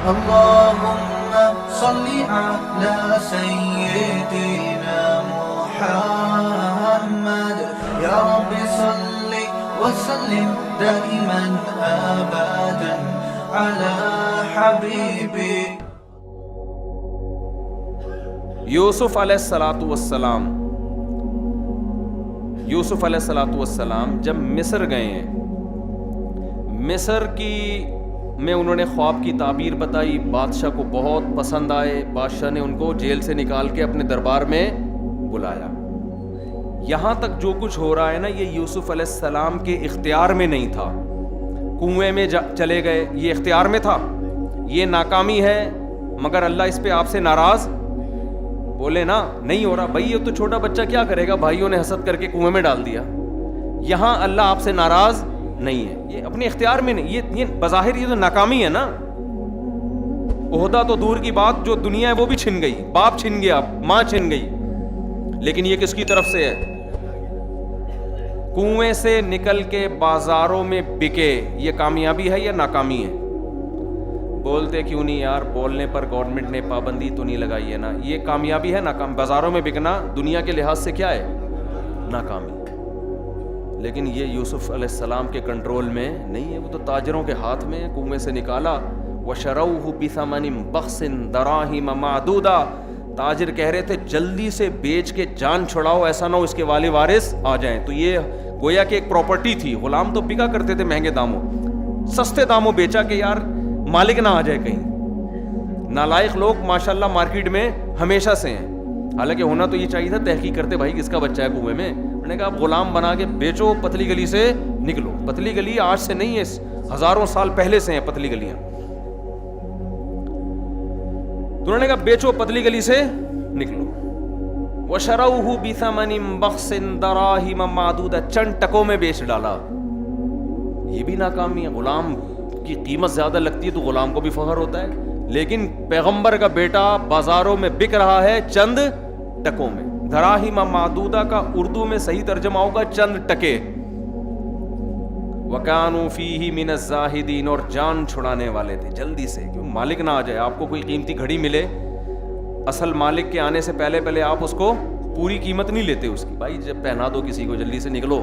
اللهم صل على سيدنا محمد يا رب صل وسلم دائما أبدا على حبيبي. یوسف علیہ الصلاۃ والسلام جب مصر گئے ہیں، مصر کی میں انہوں نے خواب کی تعبیر بتائی، بادشاہ کو بہت پسند آئے، بادشاہ نے ان کو جیل سے نکال کے اپنے دربار میں بلایا. یہاں تک جو کچھ ہو رہا ہے نا، یہ یوسف علیہ السلام کے اختیار میں نہیں تھا. کنویں میں چلے گئے، یہ اختیار میں تھا. یہ ناکامی ہے، مگر اللہ اس پہ آپ سے ناراض بولے نا نہیں ہو رہا. بھائی یہ تو چھوٹا بچہ کیا کرے گا، بھائیوں نے حسد کر کے کنویں میں ڈال دیا. یہاں اللہ آپ سے ناراض نہیں ہے، یہ اپنے اختیار میں نہیں. یہ بظاہر یہ تو ناکامی ہے نا. عہدہ تو دور کی بات، جو دنیا ہے وہ بھی چھن گئی، باپ چھن گیا، ماں چھن گئی. لیکن یہ کس کی طرف سے ہے؟ کنویں سے نکل کے بازاروں میں بکے. یہ کامیابی ہے یا ناکامی ہے؟ بولتے کیوں نہیں یار، بولنے پر گورنمنٹ نے پابندی تو نہیں لگائی ہے نا. یہ کامیابی ہے ناکام؟ بازاروں میں بکنا دنیا کے لحاظ سے کیا ہے؟ ناکامی. لیکن یہ یوسف علیہ السلام کے کنٹرول میں نہیں ہے، وہ تو تاجروں کے ہاتھ میں. کنویں سے نکالا. وَشَرَوْهُ بِثَمَنٍ بَخْسٍ دَرَاهِمَ مَعْدُودَةٍ. تاجر کہہ رہے تھے جلدی سے بیچ کے جان چھڑاؤ، ایسا نہ ہو اس کے والے وارث آ جائیں. تو یہ گویا کہ ایک پراپرٹی تھی. غلام تو بکا کرتے تھے مہنگے داموں، سستے داموں بیچا کہ یار مالک نہ آ جائے کہیں. نالائق لوگ ماشاءاللہ مارکیٹ میں ہمیشہ سے ہیں. حالانکہ ہونا تو یہ چاہیے تھا، تحقیق کرتے بھائی کس کا بچہ ہے کنویں میں. میں نے کہا آپ غلام بنا کے بیچو، پتلی گلی سے نکلو. پتلی گلی آج سے نہیں ہے، ہزاروں سال پہلے سے ہیں پتلی گلیاں. تو انہوں نے کہا بیچو، پتلی گلی سے نکلو. وَشَرَوْهُ بِثَمَنٍ بَخْسٍ دَرَاهِمَ مَعْدُودَةٍ. چند ٹکوں میں بیچ ڈالا. یہ بھی ناکامی ہے. غلام کی قیمت زیادہ لگتی ہے تو غلام کو بھی فخر ہوتا ہے، لیکن پیغمبر کا بیٹا بازاروں میں بک رہا ہے چند ٹکوں میں. دراہیم معدودہ کا اردو میں صحیح ترجمہ ہوگا چند ٹکے. وَكَانُوا فِيهِ مِنَ الزَّاهِدِينَ. اور جان چھڑانے والے تھے جلدی سے، کیوں مالک نہ آ جائے. آپ کو کوئی قیمتی گھڑی ملے، اصل مالک کے آنے سے پہلے آپ اس کو پوری قیمت نہیں لیتے اس کی. بھائی جب پہنا دو کسی کو، جلدی سے نکلو.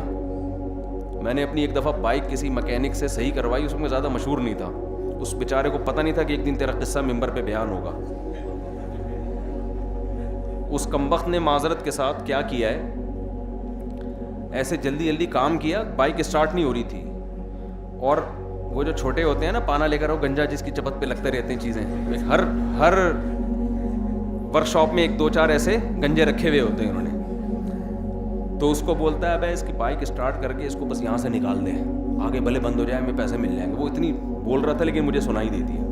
میں نے اپنی ایک دفعہ بائک کسی مکینک سے صحیح کروائی، اس میں زیادہ مشہور نہیں تھا. اس بیچارے کو پتہ نہیں تھا کہ ایک دن تیرا قصہ ممبر پہ بیان ہوگا. اس کمبخت نے معذرت کے ساتھ کیا کیا ہے، ایسے جلدی کام کیا، بائک اسٹارٹ نہیں ہو رہی تھی. اور وہ جو چھوٹے ہوتے ہیں نا پانا لے کر، وہ گنجا جس کی چپت پہ لگتے رہتے ہیں چیزیں، ہر ورک شاپ میں 1-2-4 ایسے گنجے رکھے ہوئے ہوتے ہیں انہوں نے. تو اس کو بولتا ہے بھائی اس کی بائک اسٹارٹ کر کے اس کو بس یہاں سے نکال دے، آگے بھلے بند ہو جائے، ہمیں پیسے مل جائیں گے. وہ اتنی بول رہا تھا لیکن مجھے سنائی دیتی ہے.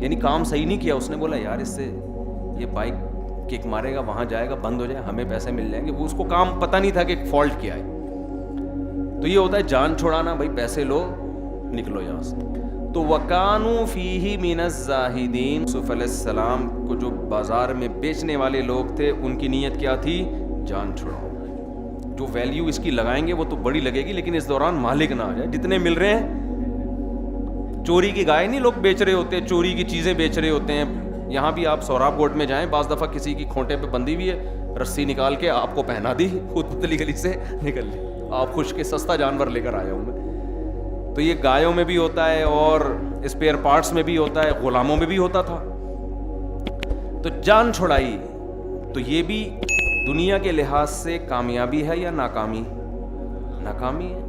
یعنی کام صحیح نہیں کیا اس نے. بولا یار اس سے یہ بائک کک مارے گا، وہاں جائے گا، بند ہو جائے، ہمیں پیسے مل جائیں گے. وہ اس کو کام پتہ نہیں تھا کہ فالٹ کیا ہے. تو یہ ہوتا ہے جان چھڑانا. بھائی پیسے لو، نکلو یہاں سے. تو وَكَانُوا فِيهِ مِنَ الزَّاهِدِينَ. یوسف علیہ السلام کو جو بازار میں بیچنے والے لوگ تھے، ان کی نیت کیا تھی؟ جان چھڑاؤ. جو ویلیو اس کی لگائیں گے وہ تو بڑی لگے گی، لیکن اس دوران مالک نہ آ جائے. جتنے مل رہے ہیں، چوری کی گائے نہیں لوگ بیچ رہے ہوتے، چوری کی چیزیں بیچ رہے ہوتے ہیں. یہاں بھی آپ سوراب گوٹ میں جائیں، بعض دفعہ کسی کی کھونٹے پہ بندھی ہوئی ہے، رسی نکال کے آپ کو پہنا دی، خود پتلی گلی سے نکل لی. آپ خوش کے سستا جانور لے کر آیا ہوں میں. تو یہ گایوں میں بھی ہوتا ہے اور اسپیئر پارٹس میں بھی ہوتا ہے، غلاموں میں بھی ہوتا تھا. تو جان چھڑائی. تو یہ بھی دنیا کے لحاظ سے کامیابی ہے یا ناکامی؟ ناکامی ہے.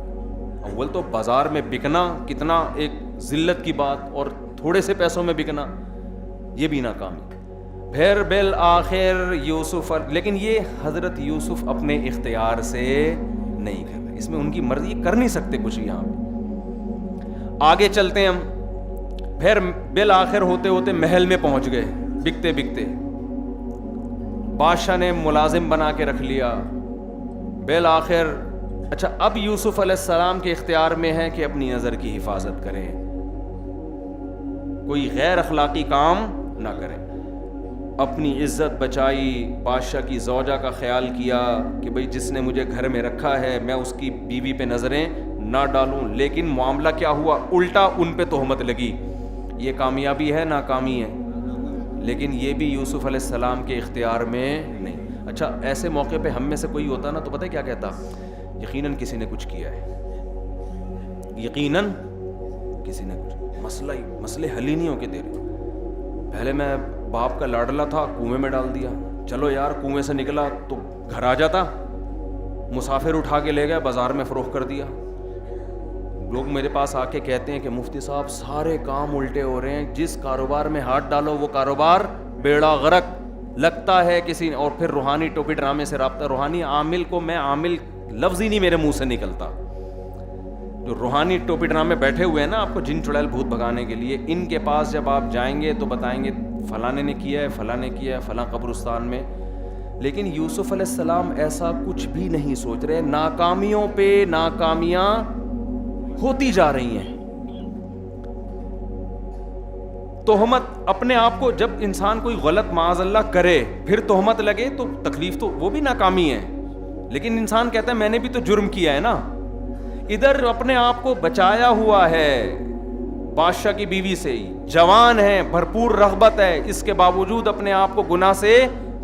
اول تو بازار میں بکنا کتنا ایک ذلت کی بات، اور تھوڑے سے پیسوں میں بکنا یہ بھی ناکامی. پھر بالآخر یوسف، لیکن یہ حضرت یوسف اپنے اختیار سے نہیں کر رہے، اس میں ان کی مرضی، کر نہیں سکتے کچھ. یہاں پہ آگے چلتے ہیں ہم. پھر بالآخر ہوتے ہوتے محل میں پہنچ گئے، بکتے بکتے بادشاہ نے ملازم بنا کے رکھ لیا. بالآخر اچھا اب یوسف علیہ السلام کے اختیار میں ہے کہ اپنی نظر کی حفاظت کریں، کوئی غیر اخلاقی کام نہ کریں. اپنی عزت بچائی، بادشاہ کی زوجہ کا خیال کیا کہ بھئی جس نے مجھے گھر میں رکھا ہے میں اس کی بیوی پہ نظریں نہ ڈالوں. لیکن معاملہ کیا ہوا؟ الٹا ان پہ تہمت لگی. یہ کامیابی ہے ناکامی ہے، لیکن یہ بھی یوسف علیہ السلام کے اختیار میں نہیں۔ اچھا ایسے موقع پہ ہم میں سے کوئی ہوتا نا تو پتہ ہے کیا کہتا؟ یقیناً کسی نے کچھ کیا ہے، یقیناً کسی نے کچھ، مسئلے حل ہی نہیں ہو کے دے رہے۔ پہلے میں باپ کا لاڈلا تھا، کنویں میں ڈال دیا، چلو یار کنویں سے نکلا تو گھر آ جاتا، مسافر اٹھا کے لے گئے بازار میں فروخت کر دیا۔ لوگ میرے پاس آ کے کہتے ہیں کہ مفتی صاحب سارے کام الٹے ہو رہے ہیں، جس کاروبار میں ہاتھ ڈالو وہ کاروبار بیڑا غرق، لگتا ہے کسی، اور پھر روحانی ٹوپی ڈرامے سے رابطہ، روحانی عامل کو میں عامل لفظ ہی نہیں میرے منہ سے نکلتا، جو روحانی ٹوپی ڈرامے بیٹھے ہوئے ہیں نا آپ کو جن چڑیل بھوت بھگانے کے لیے، ان کے پاس جب آپ جائیں گے تو بتائیں گے فلاں نے کیا ہے، فلاں نے کیا ہے فلاں قبرستان میں۔ لیکن یوسف علیہ السلام ایسا کچھ بھی نہیں سوچ رہے، ناکامیوں پہ ناکامیاں ہوتی جا رہی ہیں۔ تہمت اپنے آپ کو، جب انسان کوئی غلط معاذ اللہ کرے پھر تہمت لگے تو تکلیف تو وہ بھی ناکامی ہے، لیکن انسان کہتا ہے میں نے بھی تو جرم کیا ہے نا۔ ادھر اپنے آپ کو بچایا ہوا ہے بادشاہ کی بیوی سے، جوان ہے، بھرپور رغبت ہے، اس کے باوجود اپنے آپ کو گناہ سے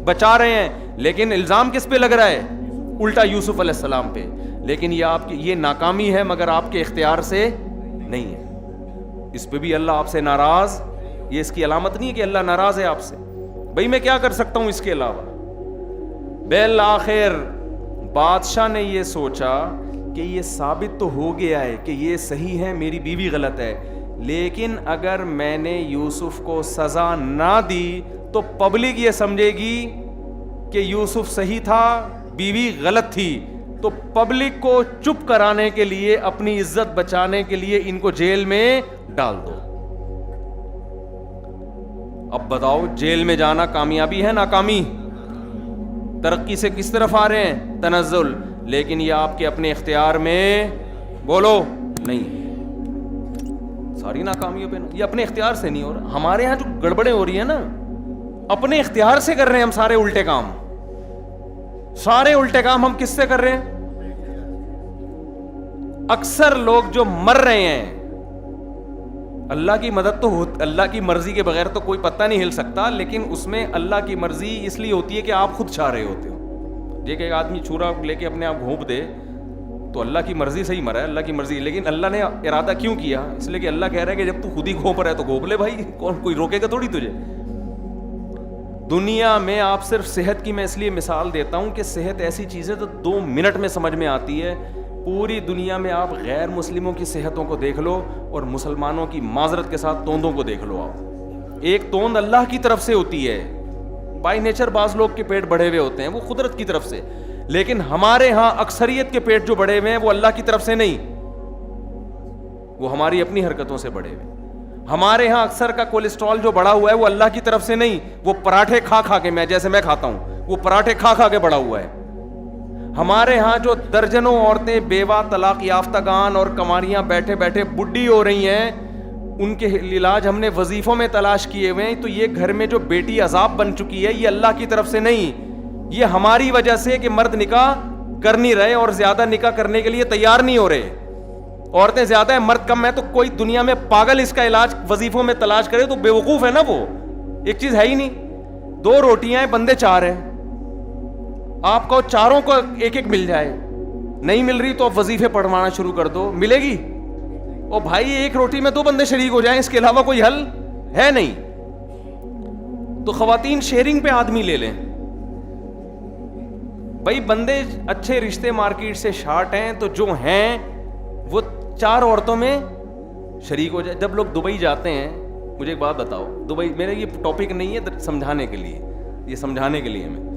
بچا رہے ہیں، لیکن الزام کس پہ لگ رہا ہے؟ الٹا یوسف علیہ السلام پہ۔ لیکن یہ آپ کی یہ ناکامی ہے مگر آپ کے اختیار سے نہیں ہے، اس پہ بھی اللہ آپ سے ناراض، یہ اس کی علامت نہیں ہے کہ اللہ ناراض ہے آپ سے۔ بھئی میں کیا کر سکتا ہوں اس کے علاوہ؟ بالآخر بادشاہ نے یہ سوچا کہ یہ ثابت تو ہو گیا ہے کہ یہ صحیح ہے، میری بیوی غلط ہے، لیکن اگر میں نے یوسف کو سزا نہ دی تو پبلک یہ سمجھے گی کہ یوسف صحیح تھا، بیوی غلط تھی، تو پبلک کو چپ کرانے کے لیے، اپنی عزت بچانے کے لیے ان کو جیل میں ڈال دو۔ اب بتاؤ جیل میں جانا کامیابی ہے ناکامی؟ ترقی سے کس طرف آ رہے ہیں؟ تنزل، لیکن یہ آپ کے اپنے اختیار میں بولو نہیں، ساری ناکامیوں پہ یہ اپنے اختیار سے نہیں ہو رہا۔ ہمارے ہاں جو گڑبڑیں ہو رہی ہیں نا، اپنے اختیار سے کر رہے ہیں ہم سارے الٹے کام، سارے الٹے کام ہم کس سے کر رہے ہیں؟ اکثر لوگ جو مر رہے ہیں، اللہ کی مدد تو اللہ کی مرضی کے بغیر تو کوئی پتہ نہیں ہل سکتا، لیکن اس میں اللہ کی مرضی اس لیے ہوتی ہے کہ آپ خود چاہ رہے ہوتے ہو۔ یہ کہ ایک آدمی چھرا لے کے اپنے آپ گھونپ دے تو اللہ کی مرضی سے ہی مرا ہے، اللہ کی مرضی، لیکن اللہ نے ارادہ کیوں کیا؟ اس لیے کہ اللہ کہہ رہا ہے کہ جب تو خود ہی گھونپ رہا ہے تو گھونپ لے بھائی، کوئی روکے گا تھوڑی تجھے۔ دنیا میں آپ صرف صحت کی میں اس لیے مثال دیتا ہوں کہ صحت ایسی چیز ہے تو 2 منٹ میں سمجھ میں آتی ہے۔ پوری دنیا میں آپ غیر مسلموں کی صحتوں کو دیکھ لو اور مسلمانوں کی معذرت کے ساتھ توندوں کو دیکھ لو آپ، ایک توند اللہ کی طرف سے ہوتی ہے، بائی نیچر بعض لوگ کے پیٹ بڑھے ہوئے ہوتے ہیں وہ قدرت کی طرف سے، لیکن ہمارے ہاں اکثریت کے پیٹ جو بڑھے ہوئے ہیں وہ اللہ کی طرف سے نہیں، وہ ہماری اپنی حرکتوں سے بڑھے ہوئے۔ ہمارے ہاں اکثر کا کولیسٹرول جو بڑھا ہوا ہے وہ اللہ کی طرف سے نہیں، وہ پراٹھے کھا کھا کے، میں جیسے میں کھاتا ہوں وہ پراٹھے کھا کھا کے بڑھا ہوا ہے۔ ہمارے ہاں جو درجنوں عورتیں بیوہ، طلاق یافتگان اور کماریاں بیٹھے بیٹھے بڈھی ہو رہی ہیں، ان کے علاج ہم نے وظیفوں میں تلاش کیے ہوئے ہیں، تو یہ گھر میں جو بیٹی عذاب بن چکی ہے یہ اللہ کی طرف سے نہیں، یہ ہماری وجہ سے کہ مرد نکاح کر نہیں رہے اور زیادہ نکاح کرنے کے لیے تیار نہیں ہو رہے، عورتیں زیادہ ہیں مرد کم ہے، تو کوئی دنیا میں پاگل اس کا علاج وظیفوں میں تلاش کرے تو بیوقوف ہے نا، وہ ایک چیز ہے ہی نہیں۔ 2 روٹیاں ہیں، بندے 4 ہیں، آپ کو چاروں کو ایک ایک مل جائے، نہیں مل رہی تو آپ وظیفے پڑھوانا شروع کر دو، ملے گی؟ او بھائی ایک روٹی میں 2 بندے شریک ہو جائیں، اس کے علاوہ کوئی حل ہے نہیں۔ تو خواتین شیئرنگ پہ آدمی لے لیں بھائی، بندے اچھے رشتے مارکیٹ سے شارٹ ہیں تو جو ہیں وہ 4 عورتوں میں شریک ہو جائے۔ جب لوگ دبئی جاتے ہیں، مجھے ایک بات بتاؤ، دبئی میرا یہ ٹاپک نہیں ہے سمجھانے کے لیے، یہ سمجھانے کے لیے میں،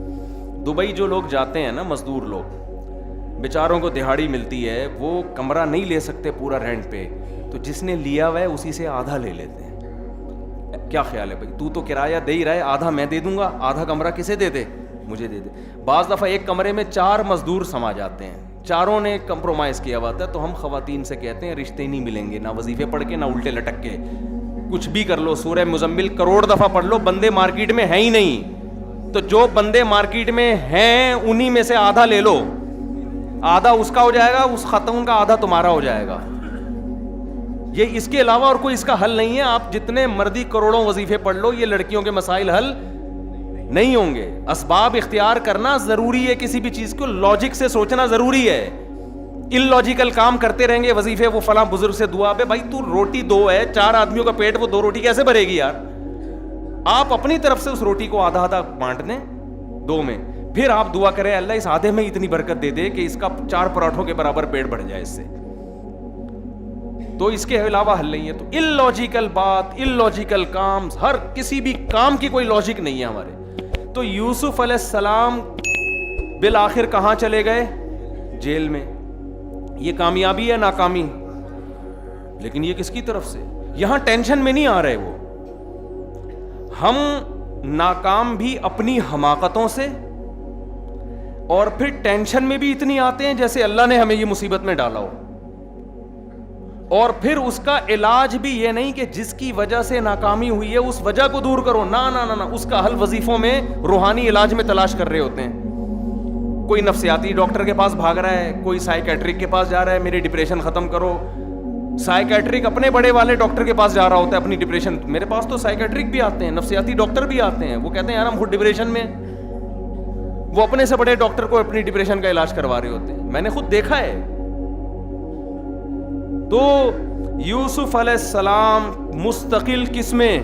دبئی جو لوگ جاتے ہیں نا، مزدور لوگ، بیچاروں کو دہاڑی ملتی ہے، وہ کمرہ نہیں لے سکتے پورا رینٹ پہ، تو جس نے لیا ہوا ہے اسی سے آدھا لے لیتے ہیں۔ کیا خیال ہے بھائی، تو کرایہ دے ہی رہا ہے، آدھا میں دے دوں گا، آدھا کمرہ کسے دے دے؟ مجھے دے دے۔ بعض دفعہ ایک کمرے میں 4 مزدور سما جاتے ہیں، چاروں نے کمپرومائز کیا ہوا تھا، تو ہم خواتین سے کہتے ہیں رشتے نہیں ملیں گے، نہ وظیفے پڑھ کے نہ الٹے لٹک کے، کچھ بھی کر لو، سورہ مزمل کروڑ دفعہ پڑھ لو، بندے مارکیٹ میں ہیں ہی نہیں، تو جو بندے مارکیٹ میں ہیں انہی میں سے آدھا لے لو، آدھا اس کا ہو جائے گا، اس خاتون کا آدھا تمہارا ہو جائے گا۔ یہ اس کے علاوہ اور کوئی اس کا حل نہیں ہے. آپ جتنے مرضی کروڑوں وظیفے پڑھ لو, یہ لڑکیوں کے مسائل حل نہیں ہوں گے. اسباب اختیار کرنا ضروری ہے, کسی بھی چیز کو لاجک سے سوچنا ضروری ہے. ان لاجیکل کام کرتے رہیں گے, وظیفے وہ فلاں بزرگ سے دعا پہ, بھائی تو روٹی 2 ہے, 4 آدمیوں کا پیٹ, وہ 2 روٹی کیسے بھرے گی یار؟ آپ اپنی طرف سے اس روٹی کو آدھا آدھا بانٹ دیں 2 میں, پھر آپ دعا کریں اللہ اس آدھے میں اتنی برکت دے دے کہ اس کا 4 پراٹھوں کے برابر پیٹ بڑھ جائے اس سے. تو اس کے علاوہ حل نہیں ہے. تو ان لاجیکل بات, ان لاجیکل کام, ہر کسی بھی کام کی کوئی لاجک نہیں ہے ہمارے. تو یوسف علیہ السلام بالآخر کہاں چلے گئے؟ جیل میں. یہ کامیابی ہے ناکامی؟ لیکن یہ کس کی طرف سے؟ یہاں ٹینشن میں نہیں آ رہے وہ. ہم ناکام بھی اپنی حماقتوں سے, اور پھر ٹینشن میں بھی اتنی آتے ہیں جیسے اللہ نے ہمیں یہ مصیبت میں ڈالا ہو. اور پھر اس کا علاج بھی یہ نہیں کہ جس کی وجہ سے ناکامی ہوئی ہے اس وجہ کو دور کرو, نہ نہ نہ, اس کا حل وظیفوں میں, روحانی علاج میں تلاش کر رہے ہوتے ہیں. کوئی نفسیاتی ڈاکٹر کے پاس بھاگ رہا ہے, کوئی سائیکیٹرک کے پاس جا رہا ہے, میری ڈپریشن ختم کرو. سائیکیٹرک اپنے بڑے والے ڈاکٹر کے پاس جا رہا ہوتا ہے اپنی ڈپریشن. میرے پاس تو سائیکیٹرک بھی آتے ہیں, نفسیاتی ڈاکٹر بھی آتے ہیں, وہ کہتے ہیں یار ہم خود ڈپریشن میں, وہ اپنے سے بڑے ڈاکٹر کو اپنی ڈپریشن کا علاج کروا رہے ہوتے ہیں. میں نے خود دیکھا ہے. تو یوسف علیہ السلام مستقل کس میں؟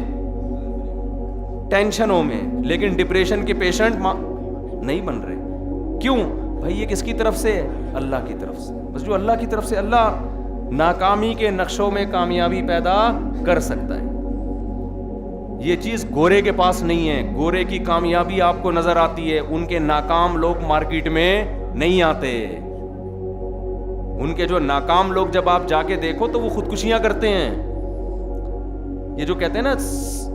ٹینشنوں میں, لیکن ڈپریشن کے پیشنٹ نہیں بن رہے. کیوں بھائی؟ یہ کس کی طرف سے؟ اللہ کی طرف سے. بس جو اللہ کی طرف سے, اللہ ناکامی کے نقشوں میں کامیابی پیدا کر سکتا ہے. یہ چیز گورے کے پاس نہیں ہے. گورے کی کامیابی آپ کو نظر آتی ہے, ان کے ناکام لوگ مارکیٹ میں نہیں آتے. ان کے جو ناکام لوگ جب آپ جا کے دیکھو تو وہ خودکشیاں کرتے ہیں. یہ جو کہتے ہیں نا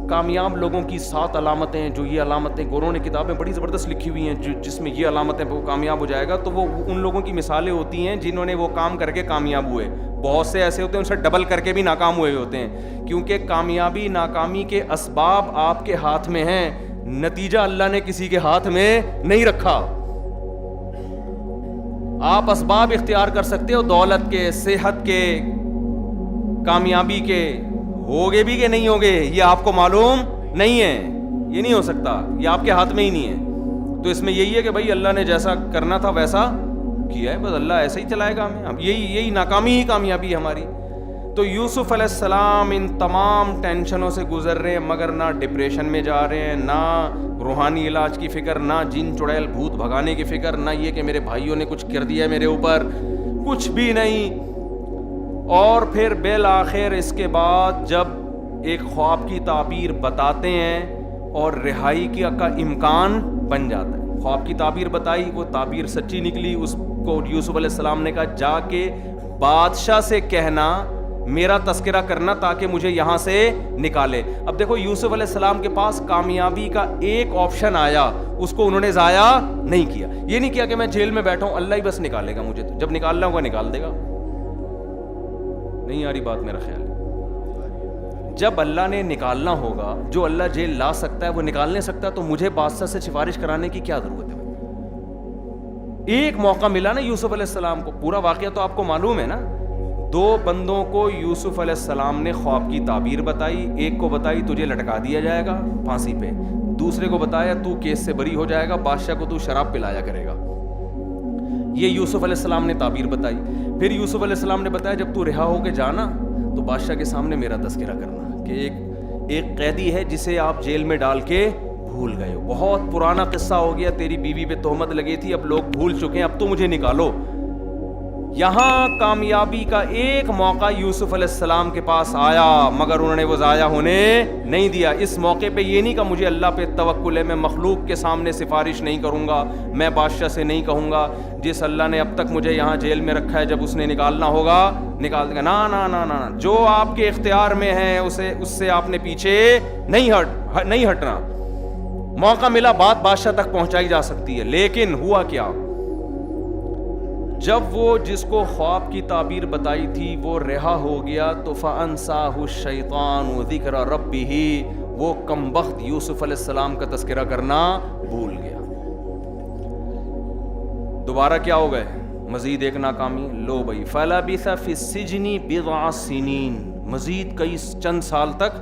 کامیاب لوگوں کی 7 علامتیں, جو یہ علامتیں گوروں نے کتابیں بڑی زبردست لکھی ہوئی ہیں, جس میں یہ علامتیں وہ کامیاب ہو جائے گا, تو وہ ان لوگوں کی مثالیں ہوتی ہیں جنہوں نے وہ کام کر کے کامیاب ہوئے. بہت سے ایسے ہوتے ہیں ان سے ڈبل کر کے بھی ناکام ہوئے ہوتے ہیں, کیونکہ کامیابی ناکامی کے اسباب آپ کے ہاتھ میں ہیں, نتیجہ اللہ نے کسی کے ہاتھ میں نہیں رکھا. آپ اسباب اختیار کر سکتے ہو, دولت کے, صحت کے, کامیابی کے, ہوگے بھی کہ نہیں ہوگے یہ آپ کو معلوم نہیں ہے. یہ نہیں ہو سکتا, یہ آپ کے ہاتھ میں ہی نہیں ہے. تو اس میں یہی ہے کہ بھائی اللہ نے جیسا کرنا تھا ویسا کیا ہے, بس اللہ ایسا ہی چلائے گا ہمیں. یہی ناکامی ہی کامیابی ہے ہماری. تو یوسف علیہ السلام ان تمام ٹینشنوں سے گزر رہے ہیں, مگر نہ ڈپریشن میں جا رہے ہیں, نہ روحانی علاج کی فکر, نہ جن چڑیل بھوت بھگانے کی فکر, نہ یہ کہ میرے بھائیوں نے کچھ کر دیا میرے اوپر, کچھ بھی نہیں. اور پھر بالآخر اس کے بعد جب ایک خواب کی تعبیر بتاتے ہیں اور رہائی کا امکان بن جاتا ہے. خواب کی تعبیر بتائی, وہ تعبیر سچی نکلی. اس کو یوسف علیہ السلام نے کہا جا کے بادشاہ سے کہنا میرا تذکرہ کرنا تاکہ مجھے یہاں سے نکالے. اب دیکھو یوسف علیہ السلام کے پاس کامیابی کا ایک آپشن آیا, اس کو انہوں نے ضائع نہیں کیا. یہ نہیں کیا کہ میں جیل میں بیٹھا ہوں, اللہ ہی بس نکالے گا مجھے, تو جب نکالنا ہوگا نکال دے گا. نہیں آ رہی بات میرا خیال ہے. جب اللہ نے نکالنا ہوگا, جو اللہ جیل لا سکتا ہے وہ نکال نہیں سکتا, تو مجھے بادشاہ سے سفارش کرانے کی کیا ضرورت ہے؟ ایک موقع ملا نا یوسف علیہ السلام کو. پورا واقعہ تو آپ کو معلوم ہے نا. 2 بندوں کو یوسف علیہ السلام نے خواب کی تعبیر بتائی. ایک کو بتائی تجھے لٹکا دیا جائے گا پھانسی پہ, دوسرے کو بتایا تو کیس سے بری ہو جائے گا, بادشاہ کو تو شراب پلایا کرے گا. یہ یوسف علیہ السلام نے تعبیر بتائی. پھر یوسف علیہ السلام نے بتایا جب تو رہا ہو کے جانا تو بادشاہ کے سامنے میرا تذکرہ کرنا کہ ایک قیدی ہے جسے آپ جیل میں ڈال کے بھول گئے ہو, بہت پرانا قصہ ہو گیا, تیری بیوی پہ تہمت لگی تھی, اب لوگ بھول چکے ہیں, اب تو مجھے نکالو. یہاں کامیابی کا ایک موقع یوسف علیہ السلام کے پاس آیا, مگر انہوں نے وہ ضائع ہونے نہیں دیا. اس موقع پہ یہ نہیں کہ مجھے اللہ پہ توکل ہے, میں مخلوق کے سامنے سفارش نہیں کروں گا, میں بادشاہ سے نہیں کہوں گا جس اللہ نے اب تک مجھے یہاں جیل میں رکھا ہے, جب اس نے نکالنا ہوگا نکال دے گا. نا نا نا نا, جو آپ کے اختیار میں ہے اس سے آپ نے پیچھے نہیں ہٹنا. موقع ملا, بات بادشاہ تک پہنچائی جا سکتی ہے. لیکن ہوا کیا, جب وہ جس کو خواب کی تعبیر بتائی تھی وہ رہا ہو گیا تو فَأَنْسَاهُ الشَّيْطَانُ ذِكْرَ رَبِّهِ, وہ کمبخت یوسف علیہ السلام کا تذکرہ کرنا بھول گیا. دوبارہ کیا ہو گئے؟ مزید ایک ناکامی. لو بھائی فَلَبِثَ فِي السِّجْنِ بِضْعَ سِنِينَ, مزید کئی چند سال تک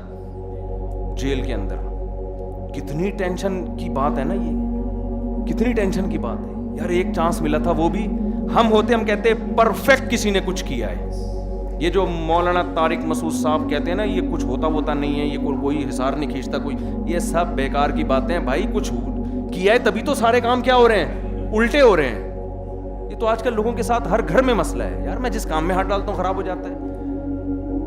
جیل کے اندر. کتنی ٹینشن کی بات ہے نا یہ, کتنی ٹینشن کی بات ہے یار. ایک چانس ملا تھا, وہ بھی ہم ہوتے, ہم کہتے پرفیکٹ کسی نے کچھ کیا ہے. یہ جو مولانا طارق مسعود صاحب کہتے ہیں نا, یہ کچھ ہوتا نہیں ہے, یہ کوئی حصار نہیں کھینچتا کوئی, یہ سب بیکار کی باتیں ہیں بھائی. کچھ کیا ہے تبھی تو سارے کام کیا ہو رہے ہیں, الٹے ہو رہے ہیں. یہ تو آج کل لوگوں کے ساتھ ہر گھر میں مسئلہ ہے یار. میں جس کام میں ہاتھ ڈالتا ہوں خراب ہو جاتا ہے.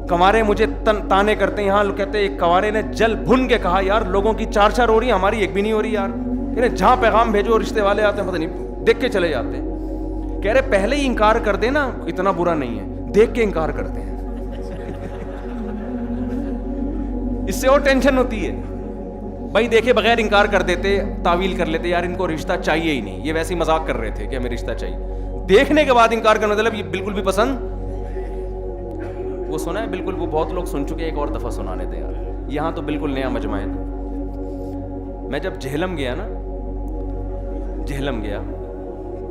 کنوارے مجھے تانے کرتے ہیں, یہاں لوگ کہتے ہیں ایک کنوارے نے جل بھن کے کہا یار لوگوں کی 4 ہو رہی ہیں, ہماری ایک بھی نہیں ہو رہی یار. جہاں پیغام بھیجو رشتے والے آتے ہیں, پتہ نہیں دیکھ کے چلے جاتے ہیں. کہہ رہے پہلے ہی انکار کر دیں نا, اتنا برا نہیں ہے, دیکھ کے انکار کرتے ہیں. اس سے اور ٹینشن ہوتی ہے بھائی. دیکھے بغیر انکار کر دیتے, تعویل کر لیتے یار ان کو رشتہ چاہیے ہی نہیں, یہ ویسے ہی مذاق کر رہے تھے کہ ہمیں رشتہ چاہیے. دیکھنے کے بعد انکار کرنا مطلب یہ بالکل بھی پسند. وہ سنا ہے بالکل, وہ بہت لوگ سن چکے, ایک اور دفعہ سنانے دیں یار. یہاں تو بالکل نیا مجمع ہے. میں جب جہلم گیا نا, جہلم گیا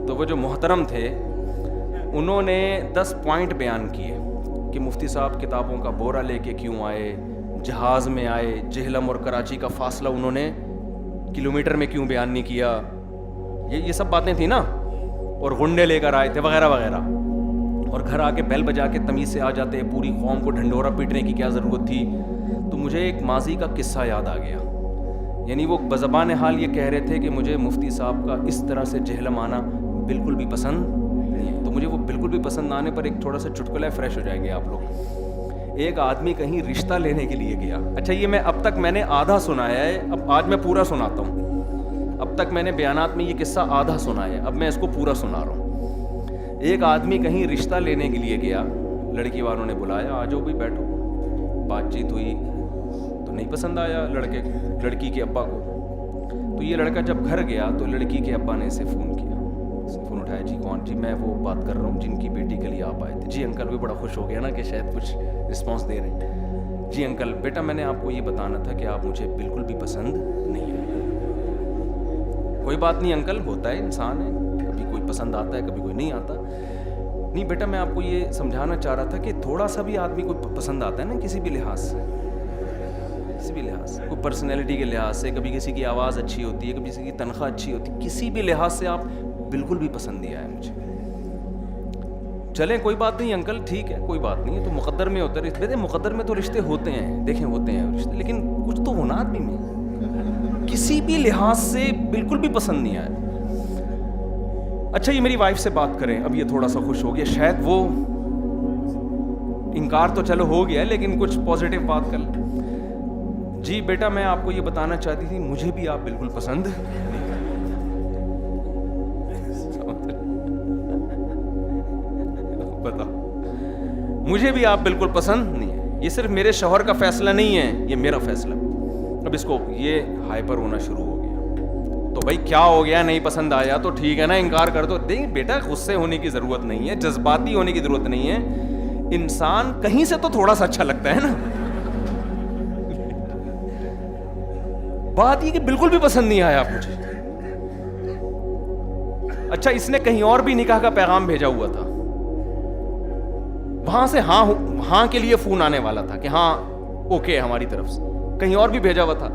تو وہ جو محترم تھے انہوں نے 10 پوائنٹ بیان کیے کہ مفتی صاحب کتابوں کا بورا لے کے کیوں آئے, جہاز میں آئے, جہلم اور کراچی کا فاصلہ انہوں نے کلومیٹر میں کیوں بیان نہیں کیا, یہ سب باتیں تھیں نا. اور گنڈے لے کر آئے تھے وغیرہ وغیرہ, اور گھر آ کے بیل بجا کے تمیز سے آ جاتے, پوری قوم کو ڈھنڈورا پیٹنے کی کیا ضرورت تھی. تو مجھے ایک ماضی کا قصہ یاد آ گیا. یعنی وہ بزبان حال یہ کہہ رہے تھے کہ مجھے مفتی صاحب کا اس طرح سے جہلم آنا بالکل بھی پسند نہیں ہے. تو مجھے وہ بالکل بھی پسند نہ آنے پر ایک تھوڑا سا چٹکلا فریش ہو جائیں گے آپ لوگ. ایک آدمی کہیں رشتہ لینے کے لیے گیا. اچھا یہ میں اب تک میں نے آدھا سنایا ہے, اب آج میں پورا سناتا ہوں. اب تک میں نے بیانات میں یہ قصہ آدھا سنا ہے, اب میں اس کو پورا سنا رہا ہوں. ایک آدمی کہیں رشتہ لینے کے لیے گیا, لڑکی والوں نے بلایا, آ جاؤ بھی بیٹھو. بات چیت ہوئی تو نہیں پسند آیا لڑکی کے ابا کو. تو یہ لڑکا جب گھر گیا تو لڑکی کے ابا نے اسے فون کیا. فون اٹھایا, جی کون؟ جی میں وہ بات کر رہا ہوں جن کی بیٹی کے لیے آپ آئے تھے. جی انکل. بھی بڑا خوش ہو گیا نا کہ شاید کچھ رسپانس دے رہے ہیں. جی انکل بیٹا میں نے آپ کو یہ بتانا تھا کہ آپ مجھے بالکل بھی پسند نہیں ہیں. کوئی بات نہیں انکل, ہوتا ہے, انسان ہے, کبھی کوئی پسند آتا ہے کبھی کوئی نہیں آتا. نہیں بیٹا میں آپ کو یہ سمجھانا چاہ رہا تھا کہ تھوڑا سا بھی آدمی کو پسند آتا ہے نا کسی بھی لحاظ سے, کسی بھی لحاظ سے, کوئی پرسنالٹی کے لحاظ سے, کبھی کسی کی آواز اچھی ہوتی ہے, کبھی کسی کی تنخواہ اچھی ہوتی ہے, کسی بھی لحاظ سے آپ بالکل بھی پسند نہیں آیا مجھے. چلیں کوئی بات نہیں انکل, ٹھیک ہے کوئی بات نہیں, تو مقدر میں ہوتا ہے. مقدر میں تو رشتے ہوتے ہیں, دیکھیں ہوتے ہیں رشتے, لیکن کچھ تو ہونا آدمی میں کسی بھی لحاظ سے بالکل بھی پسند نہیں آیا. اچھا یہ میری وائف سے بات کریں, اب یہ تھوڑا سا خوش ہو گیا, شاید وہ انکار تو چلو ہو گیا لیکن کچھ پازیٹیو بات کر لیں. جی بیٹا میں آپ کو یہ بتانا چاہتی تھی مجھے بھی آپ بالکل پسند بتاؤ, مجھے بھی آپ بالکل پسند نہیں ہے. یہ صرف میرے شوہر کا فیصلہ نہیں ہے, یہ میرا فیصلہ. اب اس کو یہ ہائپر ہونا شروع ہو گیا. تو بھائی کیا ہو گیا, نہیں پسند آیا تو ٹھیک ہے نا, انکار کر دو. دیکھ بیٹا غصے ہونے کی ضرورت نہیں ہے, جذباتی ہونے کی ضرورت نہیں ہے. انسان کہیں سے تو تھوڑا سا اچھا لگتا ہے نا. بات یہ کہ بالکل بھی پسند نہیں آیا مجھے. اچھا اس نے کہیں اور بھی نکاح کا پیغام بھیجا ہوا تھا, وہاں سے ہاں کے لیے فون آنے والا تھا کہ ہاں اوکے ہماری طرف سے, کہیں اور بھی بھیجا ہوا تھا.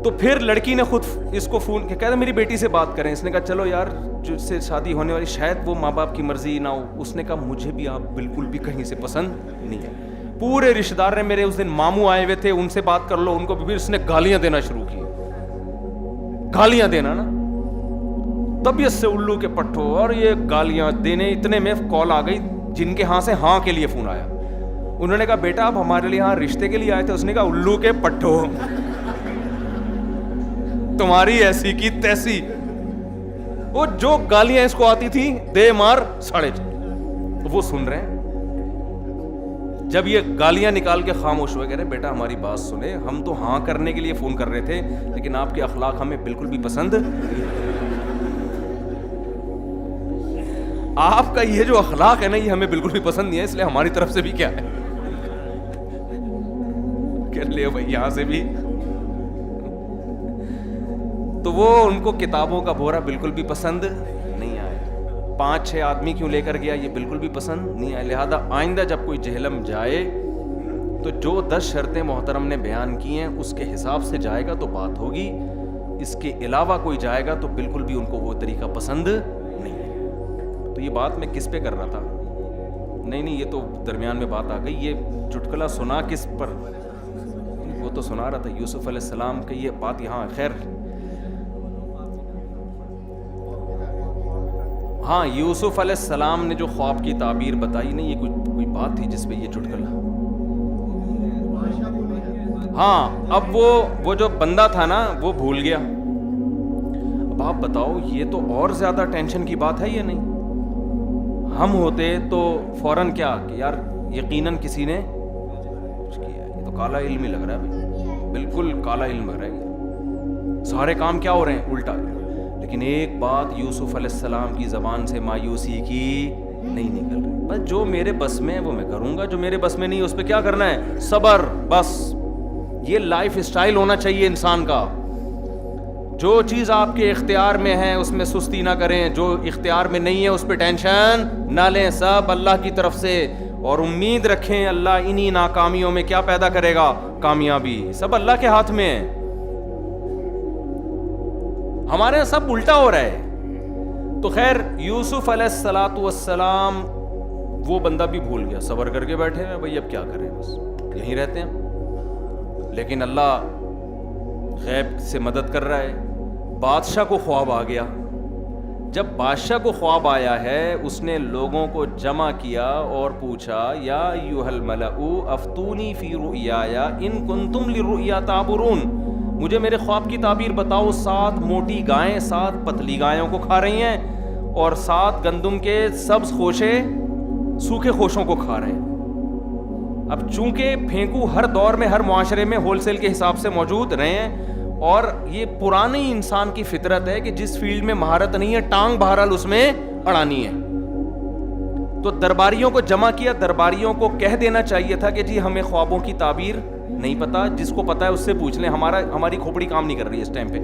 تو پھر لڑکی نے خود اس کو فون کیا, کہتا میری بیٹی سے بات کریں. اس نے کہا چلو یار جس سے شادی ہونے والی شاید وہ ماں باپ کی مرضی نہ ہو. اس نے کہا مجھے بھی آپ بالکل بھی کہیں سے پسند نہیں ہے. پورے رشتہ دار نے, میرے اس دن ماموں آئے ہوئے تھے, ان سے بات کر لو, ان کو بھی. پھر اس نے گالیاں دینا شروع کی, گالیاں دینا نا, طبیعت سے الو کے پٹھو, اور یہ گالیاں دینے. اتنے میں کال آ گئی جن کے ہاں سے ہاں کے لیے فون آیا. انہوں نے کہا بیٹا آپ ہمارے لیے ہاں رشتے کے لیے آئے تھے. اس نے کہا الو کے پٹھو, تمہاری ایسی کی تیسی. وہ جو گالیاں اس کو آتی تھی دے مار 4.5, وہ سن رہے ہیں. جب یہ گالیاں نکال کے خاموش ہوئے, کہہ رہے بیٹا ہماری بات سنیں, ہم تو ہاں کرنے کے لیے فون کر رہے تھے لیکن آپ کے اخلاق ہمیں بالکل بھی پسند. آپ کا یہ جو اخلاق ہے نا یہ ہمیں بالکل بھی پسند نہیں ہے, اس لیے ہماری طرف سے بھی کیا ہے کر لے بھائی یہاں سے بھی. تو وہ ان کو کتابوں کا بورا بالکل بھی پسند نہیں آیا. 5-6 آدمی کیوں لے کر گیا یہ بالکل بھی پسند نہیں آیا. لہذا آئندہ جب کوئی جہلم جائے تو جو 10 شرطیں محترم نے بیان کی ہیں اس کے حساب سے جائے گا تو بات ہوگی، اس کے علاوہ کوئی جائے گا تو بالکل بھی ان کو وہ طریقہ پسند نہیں ہے۔ تو یہ بات میں کس پہ کر رہا تھا؟ نہیں یہ تو درمیان میں بات آ گئی، یہ چٹکلا سنا کس پر؟ وہ تو سنا رہا تھا یوسف علیہ السلام کی یہ بات یہاں، خیر ہاں یوسف علیہ السلام نے جو خواب کی تعبیر بتائی نہیں، یہ کوئی بات تھی جس پہ یہ چٹکلا؟ ہاں اب وہ جو بندہ تھا نا وہ بھول گیا۔ اب آپ بتاؤ یہ تو اور زیادہ ٹینشن کی بات ہے یا نہیں؟ ہم ہوتے تو فوراً کیا کہ یار یقیناً کسی نے کچھ کیا، یہ تو کالا علم ہی لگ رہا ہے بھائی، بالکل کالا علم لگ رہا ہے، سارے کام کیا ہو رہے ہیں الٹا۔ لیکن ایک بات یوسف علیہ السلام کی زبان سے مایوسی کی نہیں نکل رہی، بس جو میرے بس میں ہے وہ میں کروں گا، جو میرے بس میں نہیں اس پہ کیا کرنا ہے؟ صبر، بس یہ لائف اسٹائل ہونا چاہیے انسان کا۔ جو چیز آپ کے اختیار میں ہے اس میں سستی نہ کریں، جو اختیار میں نہیں ہے اس پہ ٹینشن نہ لیں، سب اللہ کی طرف سے، اور امید رکھیں اللہ انہی ناکامیوں میں کیا پیدا کرے گا؟ کامیابی۔ سب اللہ کے ہاتھ میں ہے، ہمارے یہاں سب الٹا ہو رہا ہے۔ تو خیر یوسف علیہ السلام وہ بندہ بھی بھول گیا، صبر کر کے بیٹھے ہیں بھائی اب کیا کریں، بس یہیں رہتے ہیں۔ لیکن اللہ غیب سے مدد کر رہا ہے، بادشاہ کو خواب آ گیا۔ جب بادشاہ کو خواب آیا ہے اس نے لوگوں کو جمع کیا اور پوچھا یا ایھا الملأ افتونی فی رؤیایا ان کنتم للرؤیا تعبرون، مجھے میرے خواب کی تعبیر بتاؤ، 7 موٹی گائیں 7 پتلی گایوں کو کھا رہی ہیں اور 7 گندم کے سبز خوشے سوکھے خوشوں کو کھا رہے ہیں۔ اب چونکہ پھینکو ہر دور میں ہر معاشرے میں ہول سیل کے حساب سے موجود رہے ہیں، اور یہ پرانی انسان کی فطرت ہے کہ جس فیلڈ میں مہارت نہیں ہے ٹانگ بہرحال اس میں اڑانی ہے۔ تو درباریوں کو جمع کیا، درباریوں کو کہہ دینا چاہیے تھا کہ جی ہمیں خوابوں کی تعبیر نہیں پتا، جس کو پتا ہے اس سے پوچھ لیں، ہماری کھوپڑی کام نہیں کر رہی ہے اس ٹائم پہ۔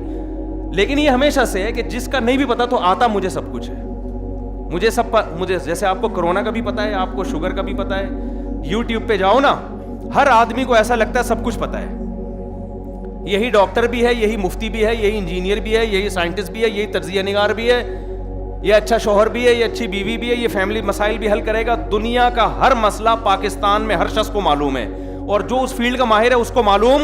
لیکن یہ ہمیشہ سے ہے کہ جس کا نہیں بھی پتا تو آتا مجھے سب کچھ ہے، مجھے جیسے آپ کو کرونا کا بھی پتا ہے، آپ کو شوگر کا بھی پتا ہے، یوٹیوب پہ جاؤ نا، ہر آدمی کو ایسا لگتا ہے سب کچھ پتا ہے، یہی ڈاکٹر بھی ہے، یہی مفتی بھی ہے، یہی انجینئر بھی ہے، یہی سائنٹسٹ بھی ہے، یہی تجزیہ نگار بھی ہے، یہ اچھا شوہر بھی ہے، یہ اچھی بیوی بھی ہے، یہ فیملی مسائل بھی حل کرے گا۔ دنیا کا ہر مسئلہ پاکستان میں ہر شخص کو معلوم ہے، اور جو اس فیلڈ کا ماہر ہے اس کو معلوم،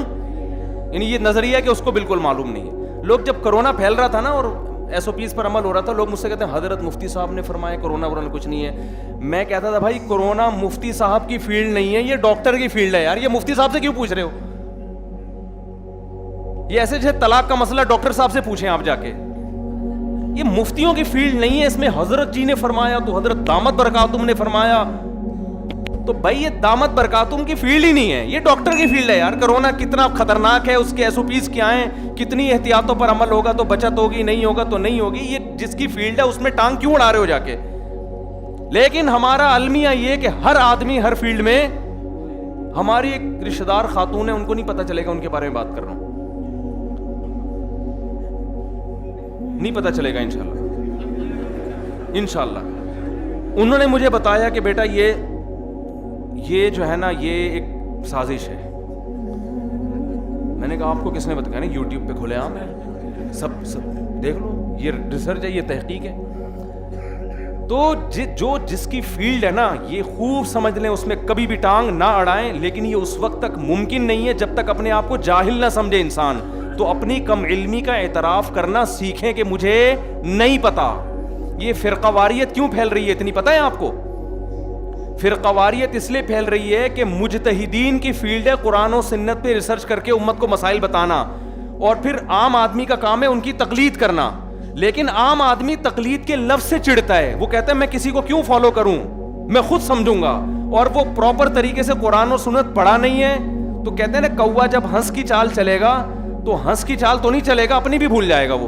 یعنی یہ نظریہ ہے کہ اس کو بالکل معلوم نہیں ہے۔ لوگ جب کرونا پھیل رہا تھا نا اور ایس او پیز پر عمل ہو رہا تھا، لوگ مجھ سے کہتے ہیں حضرت مفتی صاحب نے فرمایا کرونا ورونا کچھ نہیں ہے۔ میں کہتا تھا بھائی کرونا مفتی صاحب کی فیلڈ نہیں ہے، یہ ڈاکٹر کی فیلڈ ہے یار، یہ مفتی صاحب سے کیوں پوچھ رہے ہو؟ یہ ایسے جیسے طلاق کا مسئلہ ڈاکٹر صاحب سے پوچھیں آپ جا کے، یہ مفتیوں کی فیلڈ نہیں ہے، اس میں حضرت جی نے فرمایا تو حضرت دامت برکاتہم نے فرمایا، تو بھائی یہ دامت برکاتہم کی فیلڈ ہی نہیں ہے، یہ ڈاکٹر کی فیلڈ ہے یار۔ کرونا کتنا خطرناک ہے، اس کے ایس او پیز کیا ہیں، کتنی احتیاطوں پر عمل ہوگا تو بچت ہوگی، نہیں ہوگا تو نہیں ہوگی، یہ جس کی فیلڈ ہے اس میں ٹانگ کیوں اڑا رہے ہو جا کے؟ لیکن ہمارا المیہ یہ کہ ہر آدمی ہر فیلڈ میں، ہماری ایک رشتہ دار خاتون ہے، ان کو نہیں پتا چلے گا ان کے بارے میں بات کر رہا ہوں، نہیں پتا چلے گا انشاءاللہ۔ انہوں نے مجھے بتایا کہ بیٹا یہ جو ہے نا یہ ایک سازش ہے۔ میں نے کہا آپ کو کس نے بتایا؟ نا یوٹیوب پہ کھلے عام ہے، سب دیکھ لو، یہ ریسرچ ہے، یہ تحقیق ہے۔ تو جو جس کی فیلڈ ہے نا یہ خوب سمجھ لیں، اس میں کبھی بھی ٹانگ نہ اڑائیں، لیکن یہ اس وقت تک ممکن نہیں ہے جب تک اپنے آپ کو جاہل نہ سمجھے انسان۔ تو اپنی کم علمی کا اعتراف کرنا سیکھیں کہ مجھے نہیں پتا۔ یہ فرقہ واریت کیوں پھیل رہی ہے اتنی پتہ ہے آپ کو؟ فرقہ واریت اس لیے پھیل رہی ہے کہ مجتہدین کی فیلڈ ہے قرآن و سنت پہ ریسرچ کر کے امت کو مسائل بتانا، اور پھر عام آدمی کا کام ہے ان کی تقلید کرنا۔ لیکن عام آدمی تقلید کے لفظ سے چڑھتا ہے، وہ کہتا ہے میں کسی کو کیوں فالو کروں، میں خود سمجھوں گا، اور وہ پراپر طریقے سے قرآن و سنت پڑھا نہیں ہے۔ تو کہتے ہیں نا کوا جب ہنس کی چال چلے گا تو ہنس کی چال تو نہیں چلے گا، اپنی بھی بھول جائے گا وہ،